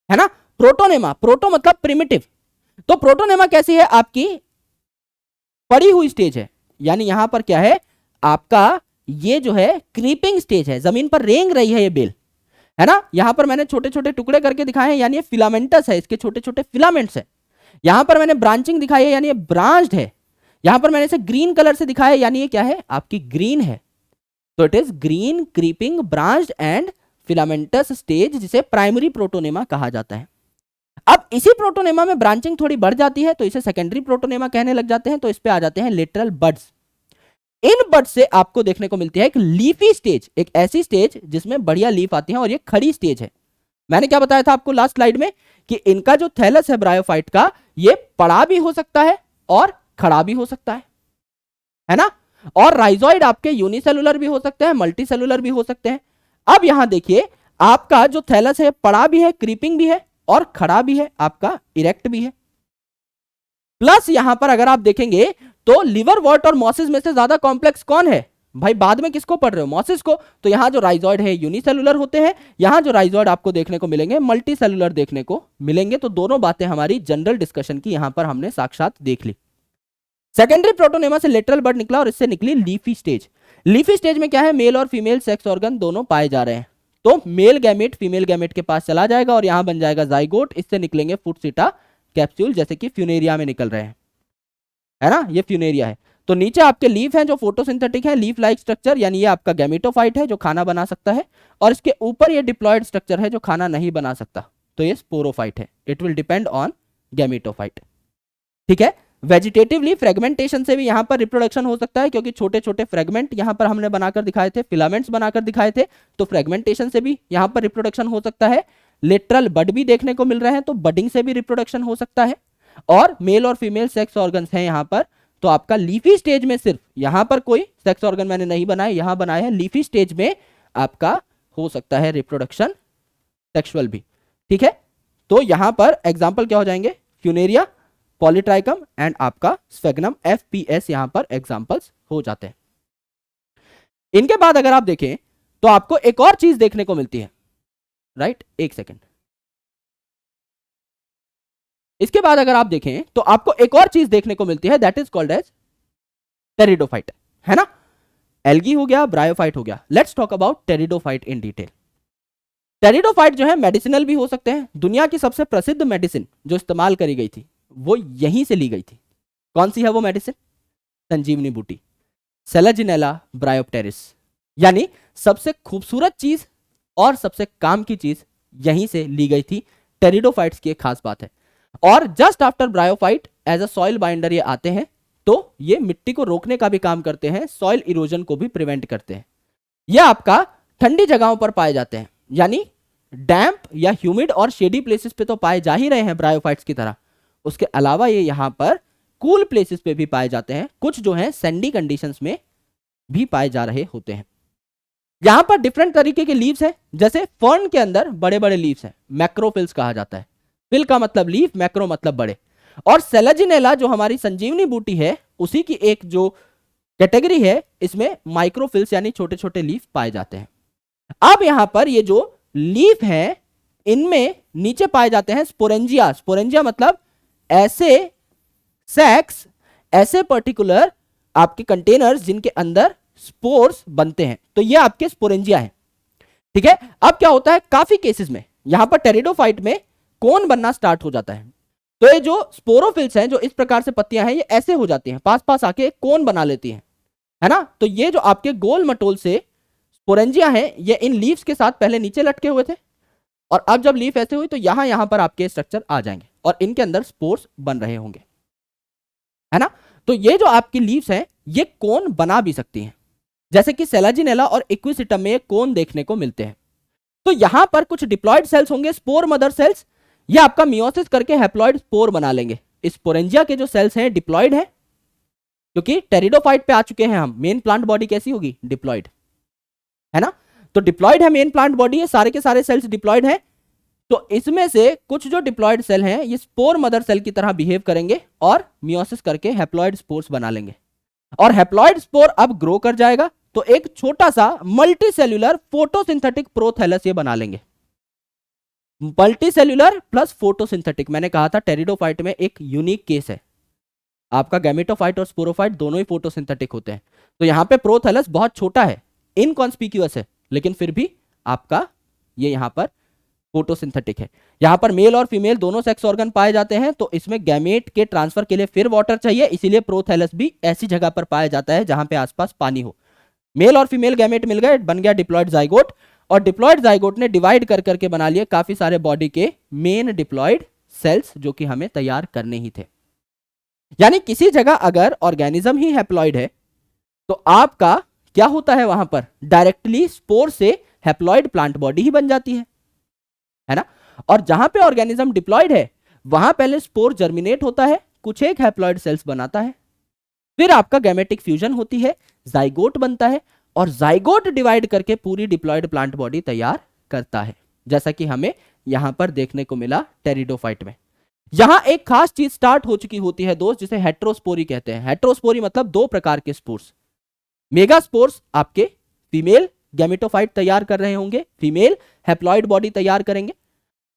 है ना। प्रोटोनेमा, प्रोटो मतलब प्रिमिटिव, तो प्रोटोनेमा कैसी है? आपकी पड़ी हुई स्टेज है, यानी यहां पर क्या है आपका, ये जो है क्रीपिंग स्टेज है, जमीन पर रेंग रही है ये बेल, है ना। यहां पर मैंने छोटे छोटे टुकड़े करके दिखाए हैं, यानी ये फिलामेंटस है, इसके छोटे छोटे फिलामेंट्स है। यहां पर मैंने ब्रांचिंग दिखाई है, यानी ये ब्रांच्ड है। यहां पर मैंने इसे ग्रीन कलर से दिखाया है, यानी ये क्या है? आपकी ग्रीन है। तो it is green creeping branched and filamentous stage, जिसे प्राइमरी प्रोटोनेमा कहा जाता है। अब इसी प्रोटोनेमा में ब्रांचिंग थोड़ी बढ़ जाती है तो इसे सेकेंडरी प्रोटोनेमा कहने लग जाते हैं, तो इस पे आ जाते हैं लेटरल बड्स। इन बड्स से आपको देखने को मिलती है एक लीफी स्टेज, एक ऐसी स्टेज जिसमें बढ़िया लीफ आती है, और ये खड़ी स्टेज है। मैंने क्या बताया था आपको लास्ट स्लाइड में कि इनका जो थैलस है ब्रायोफाइट का, ये पड़ा भी हो सकता है और खड़ा भी हो सकता है ना। और राइजोइड आपके यूनिसेलुलर भी हो सकते हैं, मल्टीसेलुलर भी हो सकते हैं। अब यहां देखिए आपका जो थैलस है पड़ा भी है, क्रीपिंग भी है और खड़ा भी है, आपका इरेक्ट भी है। प्लस यहां पर अगर आप देखेंगे तो लिवरवॉर्ट और मॉसिस में से ज्यादा कॉम्प्लेक्स कौन है भाई? बाद में किसको पढ़ रहे हो? मॉसिस को। तो यहां जो राइजोइड है यूनिसेलुलर होते हैं, यहां जो राइजोइड आपको देखने को मिलेंगे मल्टी सेलुलर देखने को मिलेंगे। तो दोनों बातें हमारी जनरल डिस्कशन की यहां पर हमने साक्षात देख ली। सेकेंडरी प्रोटोनेमा से लेटरल बड निकला और इससे निकली लीफी स्टेज। लीफी स्टेज में क्या है? मेल और फीमेल सेक्स ऑर्गन दोनों पाए जा रहे हैं। तो मेल गैमेट फीमेल गैमेट के पास चला जाएगा और यहां बन जाएगा जाइगोट, इससे निकलेंगे फुटसिटा कैप्सूल, जैसे कि फ्यूनेरिया में निकल रहे हैं, है ना। ये फ्यूनेरिया है। तो नीचे आपके लीफ हैं जो फोटोसिंथेटिक है, लीफ लाइक स्ट्रक्चर, यानी ये आपका गैमेटोफाइट है जो खाना बना सकता है, और इसके ऊपर ये डिप्लॉयड स्ट्रक्चर है जो खाना नहीं बना सकता, तो ये स्पोरोफाइट है। It will depend on gametophyte, ठीक है। वेजिटेटिवली फ्रेगमेंटेशन से भी यहां पर रिप्रोडक्शन हो सकता है, क्योंकि छोटे छोटे फ्रेगमेंट यहां पर हमने बनाकर दिखाए थे, फिलामेंट्स बनाकर दिखाए थे, तो फ्रेगमेंटेशन से भी यहां पर रिप्रोडक्शन हो सकता है। लेटरल बड भी देखने को मिल रहे हैं, तो बडिंग से भी रिप्रोडक्शन हो सकता है। और मेल और फीमेल सेक्स ऑर्गन्स हैं यहां पर। तो आपका लीफी स्टेज में सिर्फ यहां पर कोई सेक्स ऑर्गन मैंने नहीं बनाए, यहां बनाए हैं। लीफी स्टेज में आपका हो सकता है रिप्रोडक्शन सेक्सुअल भी, ठीक है। तो यहां पर एग्जांपल क्या हो जाएंगे? फ्यूनेरिया, पॉलीट्राइकम एंड आपका स्फेग्नम, एफपीएस यहां पर एग्जांपल्स हो जाते हैं। इनके बाद अगर आप देखें तो आपको एक और चीज देखने को मिलती है, राइट। एक सेकेंड। इसके बाद अगर आप देखें तो आपको एक और चीज देखने को मिलती है, that is called as pteridophyte, है ना। एल्गी हो गया, ब्रायोफाइट हो गया। Let's talk about pteridophyte in detail. Pteridophyte जो है मेडिसिनल भी हो सकते हैं। दुनिया की सबसे प्रसिद्ध मेडिसिन जो इस्तेमाल करी गई थी वो यहीं से ली गई थी। कौन सी है वो मेडिसिन? संजीवनी बूटी, सेलेजिनेला ब्रायोप्टेरिस। यानी सबसे खूबसूरत चीज और सबसे काम की चीज यहीं से ली गई थी। टेरिडोफाइट्स की एक खास बात है। और just after bryophyte as a soil binder ये आते हैं, तो ये मिट्टी को रोकने का भी काम करते हैं, सॉइल इरोजन को भी प्रिवेंट करते हैं। ये आपका ठंडी जगहों पर पाए जाते हैं, यानी डैम्प या ह्यूमिड और शेडी प्लेसेस पे तो पाए जा ही रहे हैं ब्रायोफाइट्स की तरह। उसके अलावा ये यहां पर कूल प्लेसेस पे भी पाए जाते हैं, कुछ जो है सैंडी कंडीशंस में भी पाए जा रहे होते हैं। यहां पर डिफरेंट तरीके के लीव्स हैं, जैसे फर्न के अंदर बड़े बड़े लीव्स हैं, मैक्रोफिल्स कहा जाता है। फिल का मतलब लीफ, मैक्रो मतलब बड़े। और सेलेजिनेला जो हमारी संजीवनी बूटी है उसी की एक जो कैटेगरी है, इसमें माइक्रोफिल्स यानी छोटे छोटे लीफ पाए जाते हैं। अब यहां पर ये जो लीफ है इनमें नीचे पाए जाते हैं स्पोरेंजिया। स्पोरेंजिया मतलब ऐसे सैक्स, ऐसे पर्टिकुलर आपके कंटेनर्स जिनके अंदर स्पोर्स बनते हैं, तो ये आपके स्पोरेंजिया है, ठीक है। अब क्या होता है काफी केसेस में यहां पर टेरिडोफाइट में कोन बनना स्टार्ट हो जाता है। तो ये जो स्पोरोफिल्स हैं, जो इस प्रकार से पत्तियां हैं, ये ऐसे हो जाती हैं, पास पास आके कोन बना लेती हैं, है ना। तो ये जो आपके गोल मटोल से स्पोरेंजिया हैं, ये इन लीव्स के साथ पहले नीचे लटके हुए थे, और अब जब लीफ ऐसे हुई तो यहां पर आपके स्ट्रक्चर आ जाएंगे और इनके अंदर स्पोर्स बन रहे होंगे, है ना। तो ये जो आपकी लीव्स हैं ये कोन बना भी सकती हैं, जैसे कि सेलाजिनेला और इक्विसिटम में कोन देखने को मिलते हैं। तो यहां पर कुछ डिप्लॉयड सेल्स होंगे, स्पोर मदर सेल्स, ये आपका मियोसिस करके हैप्लॉइड स्पोर बना लेंगे। स्पोरेंजिया के जो सेल्स हैं डिप्लॉइड हैं, क्योंकि टेरिडोफाइट पे आ चुके हैं हम। मेन प्लांट बॉडी कैसी होगी? डिप्लॉइड, है ना। तो डिप्लॉइड है मेन प्लांट बॉडी है, सारे के सारे सेल्स डिप्लॉइड हैं। तो इसमें से कुछ जो डिप्लॉइड सेल हैं ये स्पोर मदर सेल की तरह बिहेव करेंगे और मियोसिस करके हैप्लॉइड स्पोर्स बना लेंगे। और हैप्लॉइड स्पोर अब ग्रो कर जाएगा तो एक छोटा सा मल्टी सेल्यूलर फोटोसिंथेटिक प्रोथैलस ये बना लेंगे। मल्टी सेल्यूलर प्लस फोटोसिंथेटिक, मैंने कहा था टेरिडोफाइट में एक यूनिक केस है। आपका गैमेटोफाइट और स्पोरोफाइट दोनों ही फोटोसिंथेटिक होते हैं। तो यहां पे प्रोथैलस बहुत छोटा है, इनकॉन्स्पिक्यूअस है, लेकिन फिर भी आपका ये यहां पर फोटोसिंथेटिक है। यहां पर मेल और फीमेल दोनों सेक्स ऑर्गन पाए जाते हैं, तो इसमें गैमेट के ट्रांसफर के लिए फिर वाटर चाहिए, इसीलिए प्रोथैलस भी ऐसी जगह पर पाया जाता है जहां पे आसपास पानी हो। मेल और फीमेल गैमेट मिल गए, बन गया डिप्लॉइड जाइगोट। और डिप्लॉइड जाइगोट ने डिवाइड कर करके बना लिए काफी सारे बॉडी के मेन डिप्लॉइड सेल्स, जो कि हमें तैयार करने ही थे। यानी किसी जगह अगर ऑर्गेनिज्म ही हैप्लॉइड है तो आपका क्या होता है, वहां पर डायरेक्टली स्पोर से हैप्लॉइड प्लांट बॉडी ही बन जाती है ना। और जहां पे ऑर्गेनिज्म डिप्लॉइड है वहां पहले स्पोर जर्मिनेट होता है, कुछ एक हैप्लॉइड सेल्स बनाता है, फिर आपका गैमेटिक फ्यूजन होती है, जाइगोट बनता है, और जाइगोट डिवाइड करके पूरी डिप्लॉइड प्लांट बॉडी तैयार करता है, जैसा कि हमें यहां पर देखने को मिला टेरिडोफाइट में। यहां एक खास चीज स्टार्ट हो चुकी होती है दोस्त, जिसे हेट्रोस्पोरी कहते हैं। हेट्रोस्पोरी मतलब दो प्रकार के स्पोर्स। मेगास्पोर्स आपके फीमेल गैमेटोफाइट तैयार कर रहे होंगे, फीमेल हैप्लॉइड बॉडी तैयार करेंगे,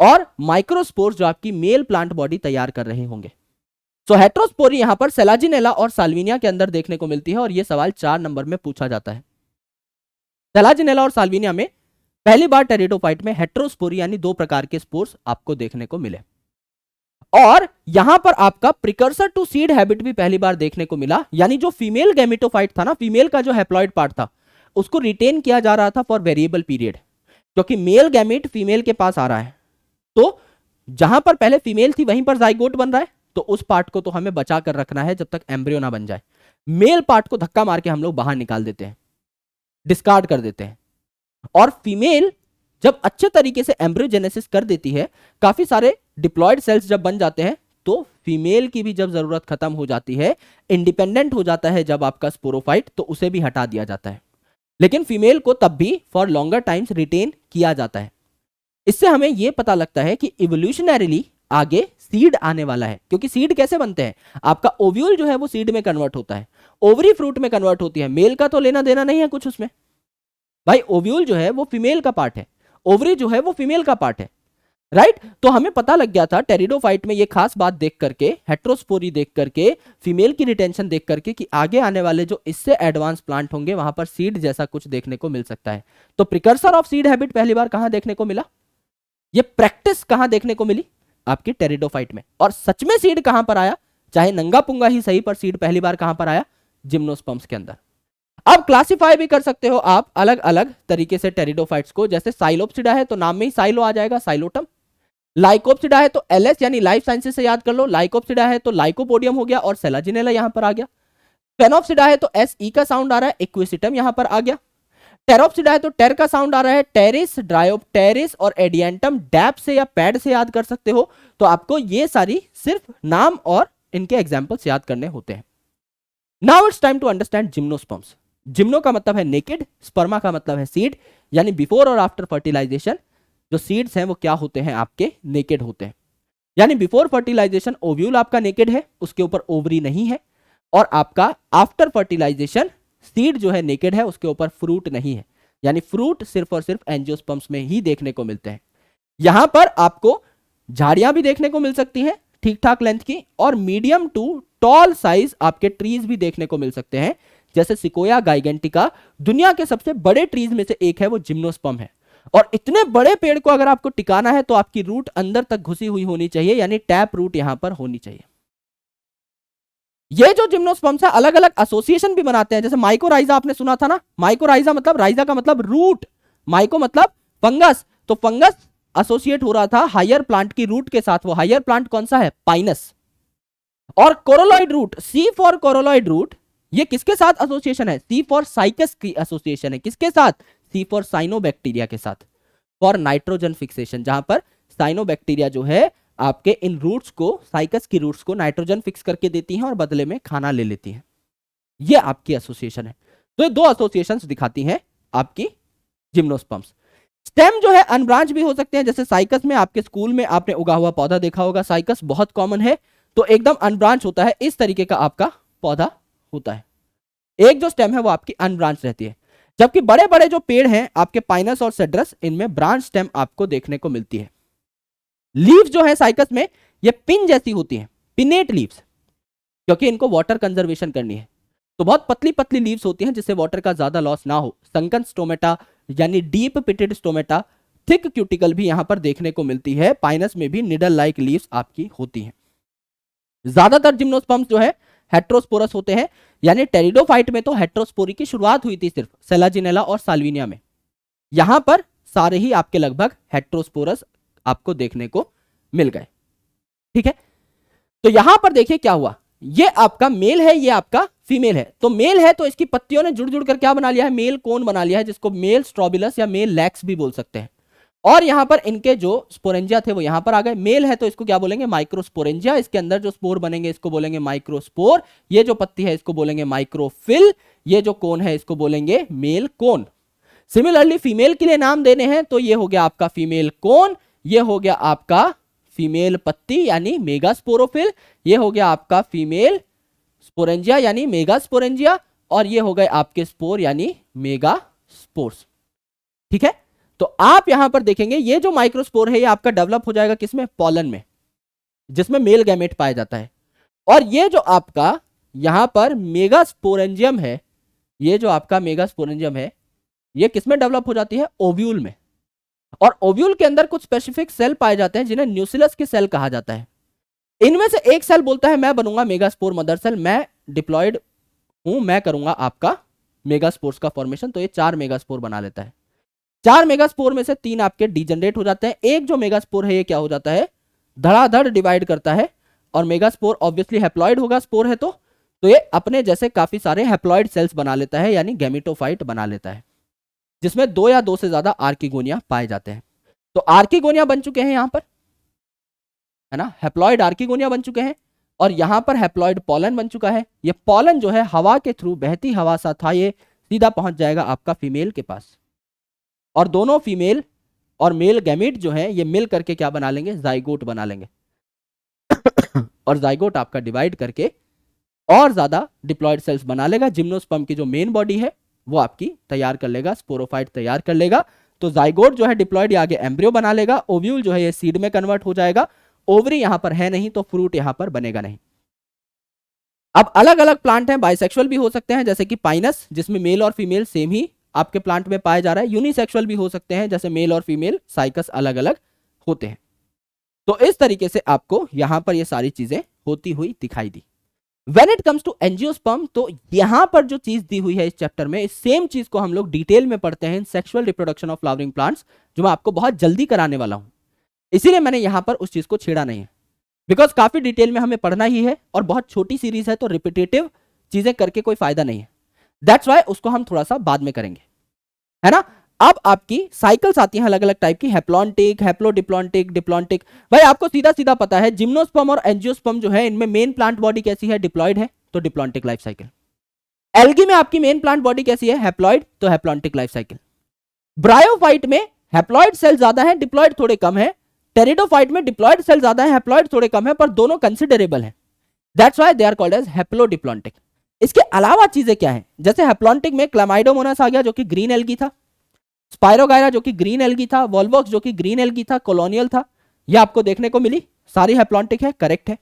और माइक्रोस्पोर्स जो आपकी मेल प्लांट बॉडी तैयार कर रहे होंगे। सो हेट्रोस्पोरी यहां पर सेलाजिनेला और साल्विनिया के अंदर देखने को मिलती है, और यह सवाल 4 नंबर में पूछा जाता है। सेलाजिनेला और साल्विनिया में पहली बार टेरिडोफाइट में हेट्रोस्पोरी यानी दो प्रकार के स्पोर्स आपको देखने को मिले। और यहां पर आपका प्रिकर्सर टू सीड हैबिट भी पहली बार देखने को मिला, यानी जो फीमेल गैमेटोफाइट था ना, फीमेल का जो हैप्लॉइड पार्ट था उसको रिटेन किया जा रहा था फॉर वेरिएबल पीरियड, क्योंकि मेल गैमेट फीमेल के पास आ रहा है, तो जहां पर पहले फीमेल थी वहीं पर जाइगोट बन रहा है, तो उस पार्ट को तो हमें बचा कर रखना है जब तक एम्ब्रियो ना बन जाए। मेल पार्ट को धक्का मार के हम लोग बाहर निकाल देते हैं, डिस्कार्ड कर देते हैं। और फीमेल जब अच्छे तरीके से एम्ब्रियोजेनेसिस कर देती है, काफी सारे डिप्लॉइड सेल्स जब बन जाते हैं, तो फीमेल की भी जब जरूरत खत्म हो जाती है, इंडिपेंडेंट हो जाता है जब आपका स्पोरोफाइट, तो उसे भी हटा दिया जाता है। लेकिन फीमेल को तब भी फॉर लॉन्गर टाइम्स रिटेन किया जाता है। इससे हमें यह पता लगता है कि इवोल्यूशनरीली आगे सीड आने वाला है, क्योंकि सीड कैसे बनते हैं, आपका ओव्यूल जो है वो सीड में कन्वर्ट होता है, ओवरी फ्रूट में कन्वर्ट होती है। मेल का तो लेना देना नहीं है कुछ उसमें, भाई ओव्यूल जो है वो फीमेल का पार्ट है, ओवरी जो है वो फीमेल का पार्ट है, राइट। तो हमें पता लग गया था टेरिडोफाइट में ये खास बात देख करके, हेट्रोस्पोरी देख करके, फीमेल की रिटेंशन देख करके, कि आगे आने वाले जो इससे एडवांस प्लांट होंगे वहां पर सीड जैसा कुछ देखने को मिल सकता है। तो प्रिकर्सर ऑफ सीड हैबिट पहली बार कहां देखने को मिला, ये प्रैक्टिस कहां देखने को मिली, आपकी टेरिडोफाइट में। और सच में सीड कहां पर आया, चाहे नंगा पुंगा ही सही, पर सीड पहली बार कहां पर आया, जिम्नोस्पर्म्स के अंदर। अब क्लासिफाई भी कर सकते हो आप अलग अलग तरीके से टेरिडोफाइट्स को, जैसे साइलोप्सिडा है तो नाम में ही साइलो आ जाएगा, साइलोटम। लाइकोप्सिडा है तो एलएस यानी लाइफ साइंसेस से याद कर लो, लाइकोप्सिडा है तो लाइकोपोडियम हो गया और सेलाजिनेला यहां पर आ गया। फेनोप्सिडा है तो एसई का साउंड आ रहा है, इक्विसिटम यहां पर आ गया। टेरोप्सिडा है तो टेर का साउंड आ रहा है, टेरिस, ड्रायोप्टेरिस और एडियंटम डैप से या पैड से याद कर सकते हो। तो आपको ये सारी सिर्फ नाम और इनके एग्जांपल्स याद करने होते हैं। Now it's time to understand gymnosperms. Gymno का मतलब है नेकेड, स्पर्मा का मतलब है सीड, यानी बिफोर और आफ्टर फर्टिलाइजेशन जो सीड्स हैं वो क्या होते हैं, आपके नेकेड होते हैं। यानी बिफोर फर्टिलाइजेशन ओव्यूल आपका नेकेड है, उसके ऊपर ओवरी नहीं है, और आपका आफ्टर फर्टिलाइजेशन सीड जो है नेकेड है, उसके ऊपर फ्रूट नहीं है, यानी फ्रूट सिर्फ और सिर्फ एंजियोस्पर्म्स में ही देखने को मिलते हैं। यहां पर आपको झाड़ियां भी देखने को मिल सकती हैं ठीक ठाक लेंथ की, और मीडियम टू टॉल साइज आपके ट्रीज भी देखने को मिल सकते हैं, जैसे सिकोया गाइगेंटिका दुनिया के सबसे बड़े ट्रीज में से एक है, वो जिम्नोस्पर्म है। और इतने बड़े पेड़ को अगर आपको टिकाना है तो आपकी रूट अंदर तक घुसी हुई होनी चाहिए, यानी टैप रूट यहां पर होनी चाहिए। ये जो जिम्नोस्पर्म्स है अलग अलग एसोसिएशन भी बनाते हैं, जैसे माइकोराइजा आपने सुना था ना, माइकोराइजा मतलब, राइजा का मतलब रूट, माइको मतलब फंगस, तो फंगस एसोसिएट हो रहा था हायर प्लांट की रूट के साथ। वो हायर प्लांट कौन सा है, पाइनस। और coralloid root, C for coralloid root, ये किसके साथ एसोसिएशन है, सी फॉर साइकस की एसोसिएशन है, किसके साथ, सी फॉर साइनोबैक्टीरिया के साथ, फॉर नाइट्रोजन फिक्सेशन, जहां पर साइनोबैक्टीरिया जो है आपके इन रूट्स को, साइकस की रूट्स को नाइट्रोजन फिक्स करके देती हैं और बदले में खाना ले लेती हैं। ये आपकी एसोसिएशन है। तो ये दो एसोसिएशंस दिखाती हैं आपकी जिम्नोस्पर्म्स। स्टेम जो है अनब्रांच भी हो सकते हैं, जैसे साइकस में आपके स्कूल में आपने उगा हुआ पौधा देखा होगा, साइकस बहुत कॉमन है, तो एकदम अनब्रांच होता है, इस तरीके का आपका पौधा होता है। एक जो स्टेम है वो आपकी अनब्रांच रहती है, जबकि बड़े बड़े जो पेड़ हैं आपके पाइनस और सेड्रस, इनमें ब्रांच स्टेम आपको देखने को मिलती है। लीव्स जो है साइकस में ये पिन जैसी होती हैं, पिनेट लीव्स, क्योंकि इनको वाटर कंजर्वेशन करनी है, तो बहुत पतली पतली लीव्स होती हैं जिससे वाटर का ज्यादा लॉस ना हो। संकन स्टोमेटा यानी deep pitted stomata, thick cuticle भी यहां पर देखने को मिलती है। पाइनस में भी निडल लाइक लीव्स आपकी होती हैं। ज्यादातर जिम्नोस्पर्म्स जो है हेट्रोस्पोरस होते हैं, यानी टेरिडोफाइट में तो हेट्रोस्पोरी की शुरुआत हुई थी सिर्फ सेलाजिनेला और साल्विनिया में, यहां पर सारे ही आपके लगभग हेट्रोस्पोरस आपको देखने को मिल गए। ठीक है, तो यहां पर देखिए क्या हुआ, ये आपका मेल है, ये आपका फीमेल है। तो मेल है तो इसकी पत्तियों ने जुड़ जुड़ कर क्या बना लिया है, मेल कोन बना लिया है, जिसको मेल स्ट्रोबिलस या मेल लैक्स भी बोल सकते हैं। और यहां पर इनके जो स्पोरेंजिया थे वो यहां पर आ गए। मेल है तो इसको क्या बोलेंगे, माइक्रोस्पोरेंजिया, इसके अंदर जो स्पोर बनेंगे इसको बोलेंगे माइक्रोस्पोर, ये जो पत्ती है इसको बोलेंगे माइक्रोफिल, ये जो कोन है इसको बोलेंगे मेल कोन। सिमिलरली फीमेल के लिए नाम देने हैं तो ये हो गया आपका फीमेल कोन, ये हो गया आपका फीमेल पत्ती यानी मेगास्पोरोफिल, ये हो गया आपका फीमेल स्पोरेंजिया यानी मेगास्पोरेंजिया, और ये हो गए आपके स्पोर यानी मेगास्पोर्स। ठीक है, तो आप यहां पर देखेंगे ये जो माइक्रोस्पोर है ये आपका डेवलप हो जाएगा किसमें, पॉलन में, जिसमें मेल गैमेट पाया जाता है। और ये जो आपका यहां पर मेगास्पोरेंजियम है, ये जो आपका मेगास्पोरेंजियम है ये किसमें डेवलप हो जाती है, ओव्यूल में। और ओव्यूल के अंदर कुछ स्पेसिफिक सेल पाए जाते हैं जिन्हें न्यूसिलस के सेल कहा जाता है। इनमें से एक सेल बोलता है मैं बनूंगा मेगास्पोर मदर सेल, मैं डिप्लॉयड हूं, मैं करूंगा आपका मेगास्पोर्स का फॉर्मेशन, तो ये 4 मेगास्पोर बना लेता है। 4 मेगास्पोर में से 3 आपके डीजनरेट हो जाते हैं। एक जो मेगास्पोर है ये क्या हो जाता है, धड़ाधड़ डिवाइड करता है, और मेगास्पोर ऑब्वियसली हैप्लॉइड होगा स्पोर है तो ये अपने जैसे काफी सारे हैप्लॉइड सेल्स बना लेता है, यानी गैमेटोफाइट बना लेता है, जिसमें 2 या 2 से ज्यादा आर्किगोनिया पाए जाते हैं। तो आर्किगोनिया बन चुके हैं यहां पर, है ना, हैप्लॉइड आर्किगोनिया बन चुके हैं, और यहां पर हैप्लॉइड पॉलन बन चुका है। ये पॉलन जो है हवा के थ्रू, बहती हवा सा था, ये सीधा पहुंच जाएगा आपका फीमेल के पास, और दोनों फीमेल और मेल गैमेट जो है ये मिल करके क्या बना लेंगे, जाइगोट बना लेंगे। और जाइगोट आपका डिवाइड करके और ज्यादा डिप्लॉयड सेल्स बना लेगा। जिम्नोस्पर्म की जो मेन बॉडी है वो आपकी तैयार कर लेगा, स्पोरोफाइट तैयार कर लेगा। तो जाइगोट जो है डिप्लॉयड ये आगे एम्ब्रियो बना लेगा, ओव्यूल जो है ये सीड में कन्वर्ट हो जाएगा, ओवरी यहां पर है नहीं तो फ्रूट यहां पर बनेगा नहीं। अब अलग अलग प्लांट हैं, बाइसेक्सुअल भी हो सकते हैं जैसे कि पाइनस, जिसमें मेल और फीमेल सेम ही आपके प्लांट में पाया जा रहा है। यूनिसेक्सुअल भी हो सकते हैं, जैसे मेल और फीमेल साइकस अलग अलग होते हैं। तो इस तरीके से आपको यहां पर ये सारी चीजें होती हुई दिखाई दी। When it comes to angiosperm, तो यहां पर जो चीज दी हुई है इस चैप्टर में, इस सेम चीज को हम लोग डिटेल में पढ़ते हैं in sexual reproduction of flowering plants, जो मैं आपको बहुत जल्दी कराने वाला हूं। इसीलिए मैंने यहां पर उस चीज को छेड़ा नहीं है, बिकॉज काफी डिटेल में हमें पढ़ना ही है, और बहुत छोटी सीरीज है तो रिपीटेटिव चीजें करके कोई फायदा नहीं है। दैट्स वाई उसको हम थोड़ा सा बाद में करेंगे, है ना। अब आपकी साइकिल्स आती हैं अलग अलग टाइप की, हैप्लॉन्टिक, हैप्लोडिप्लॉन्टिक, डिप्लॉन्टिक। भाई आपको सीधा सीधा पता है जिम्नोस्पर्म और एंजियोस्पर्म जो है इनमें मेन प्लांट बॉडी कैसी है, डिप्लॉयड है, तो डिप्लॉन्टिक लाइफ साइकिल। एल्गी में आपकी मेन प्लांट बॉडी कैसी है, हैप्लॉयड, तो हैप्लॉन्टिक लाइफ साइकिल। ब्रायोफाइट में हैप्लॉयड सेल ज्यादा है, डिप्लॉयड थोड़े कम है। टेरिडोफाइट में डिप्लॉयड सेल ज्यादा है, हैप्लॉयड थोड़े कम है, पर दोनों कंसिडरेबल है। That's why they are called as haplodiplontic. इसके अलावा चीजें क्या है, जैसे हैप्लॉन्टिक में क्लामाइडोमोनास आ गया जो कि ग्रीन एल्गी था, स्पाइरोगायरा जो कि ग्रीन एल्गी था, वॉल्वॉक्स जो कि ग्रीन एल्गी था, कॉलोनियल था, यह आपको देखने को मिली, सारी हैप्लॉन्टिक है, करेक्ट है।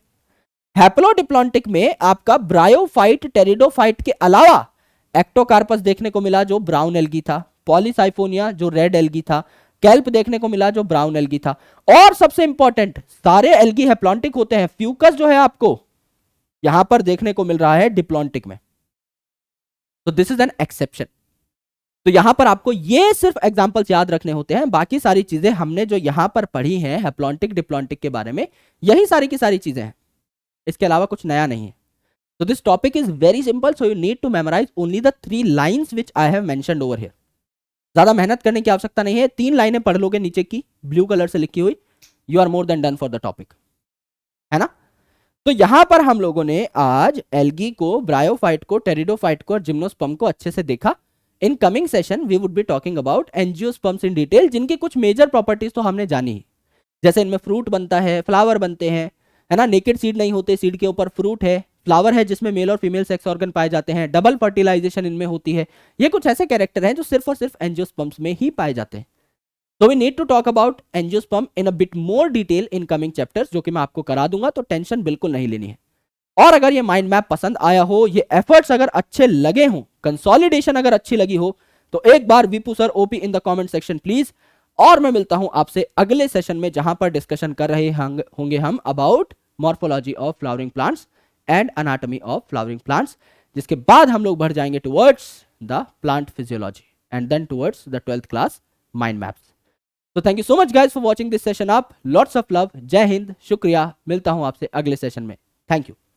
हैप्लोडिप्लॉन्टिक में आपका ब्रायोफाइट, टेरिडोफाइट के अलावा एक्टोकार्पस देखने को मिला जो ब्राउन एल्गी था, पॉलीसाइफोनिया जो रेड एल्गी था, कैल्प देखने को मिला जो ब्राउन एल्गी था, और सबसे इंपॉर्टेंट सारे एल्गी हैप्लॉन्टिक होते हैं। फ्यूकस जो है आपको यहां पर देखने को मिल रहा है डिप्लॉन्टिक में, तो दिस इज एन एक्सेप्शन। तो यहां पर आपको ये सिर्फ एग्जांपल्स याद रखने होते हैं, बाकी सारी चीजें हमने जो यहां पर पढ़ी हैं हैप्लॉन्टिक डिप्लॉन्टिक के बारे में, यही सारी की सारी चीजें हैं, इसके अलावा कुछ नया नहीं है। तो this topic is very simple, so you need to memorise only the 3 lines which I have mentioned over here. ज्यादा मेहनत करने की आवश्यकता नहीं है, 3 लाइनें पढ़ लोगे नीचे की ब्लू कलर से लिखी हुई, you are more than done for the topic. है ना। तो यहां पर हम लोगों ने आज एल्गी को, ब्रायोफाइट को, टेरिडोफाइट को और जिम्नोस्पर्म को अच्छे से देखा। In coming session we would be talking about angiosperms in detail, जिनकी कुछ मेजर प्रॉपर्टीज तो हमने जानी ही, जैसे इनमें फ्रूट बनता है, फ्लावर बनते हैं, है ना, नेकेड सीड नहीं होते, सीड के ऊपर फ्रूट है, फ्लावर है जिसमें मेल और फीमेल सेक्स ऑर्गन पाए जाते हैं, डबल फर्टिलाइजेशन इनमें होती है। ये कुछ ऐसे कैरेक्टर हैं जो सिर्फ और सिर्फ एंजियोस्पर्म्स में ही पाए जाते हैं। तो we need to talk about angiosperm in a bit more detail in coming chapters, जो कि मैं आपको करा दूंगा, तो टेंशन बिल्कुल नहीं लेनी है। और अगर ये माइंड मैप पसंद आया हो, ये एफर्ट्स अगर अच्छे लगे हों, कंसोलिडेशन अगर अच्छी लगी हो, तो एक बार Vipu sir OP in the comment section please. और मैं मिलता हूं आपसे अगले सेशन में, जहां पर डिस्कशन कर रहे होंगे हम about morphology of flowering plants and anatomy of flowering plants, जिसके बाद हम लोग बढ़ जाएंगे towards the plant physiology and then towards the 12th class mind maps. तो thank you so much guys for watching this session up, lots of love, जय हिंद, शुक्रिया, मिलता हूं आपसे अगले सेशन में, थैंक यू।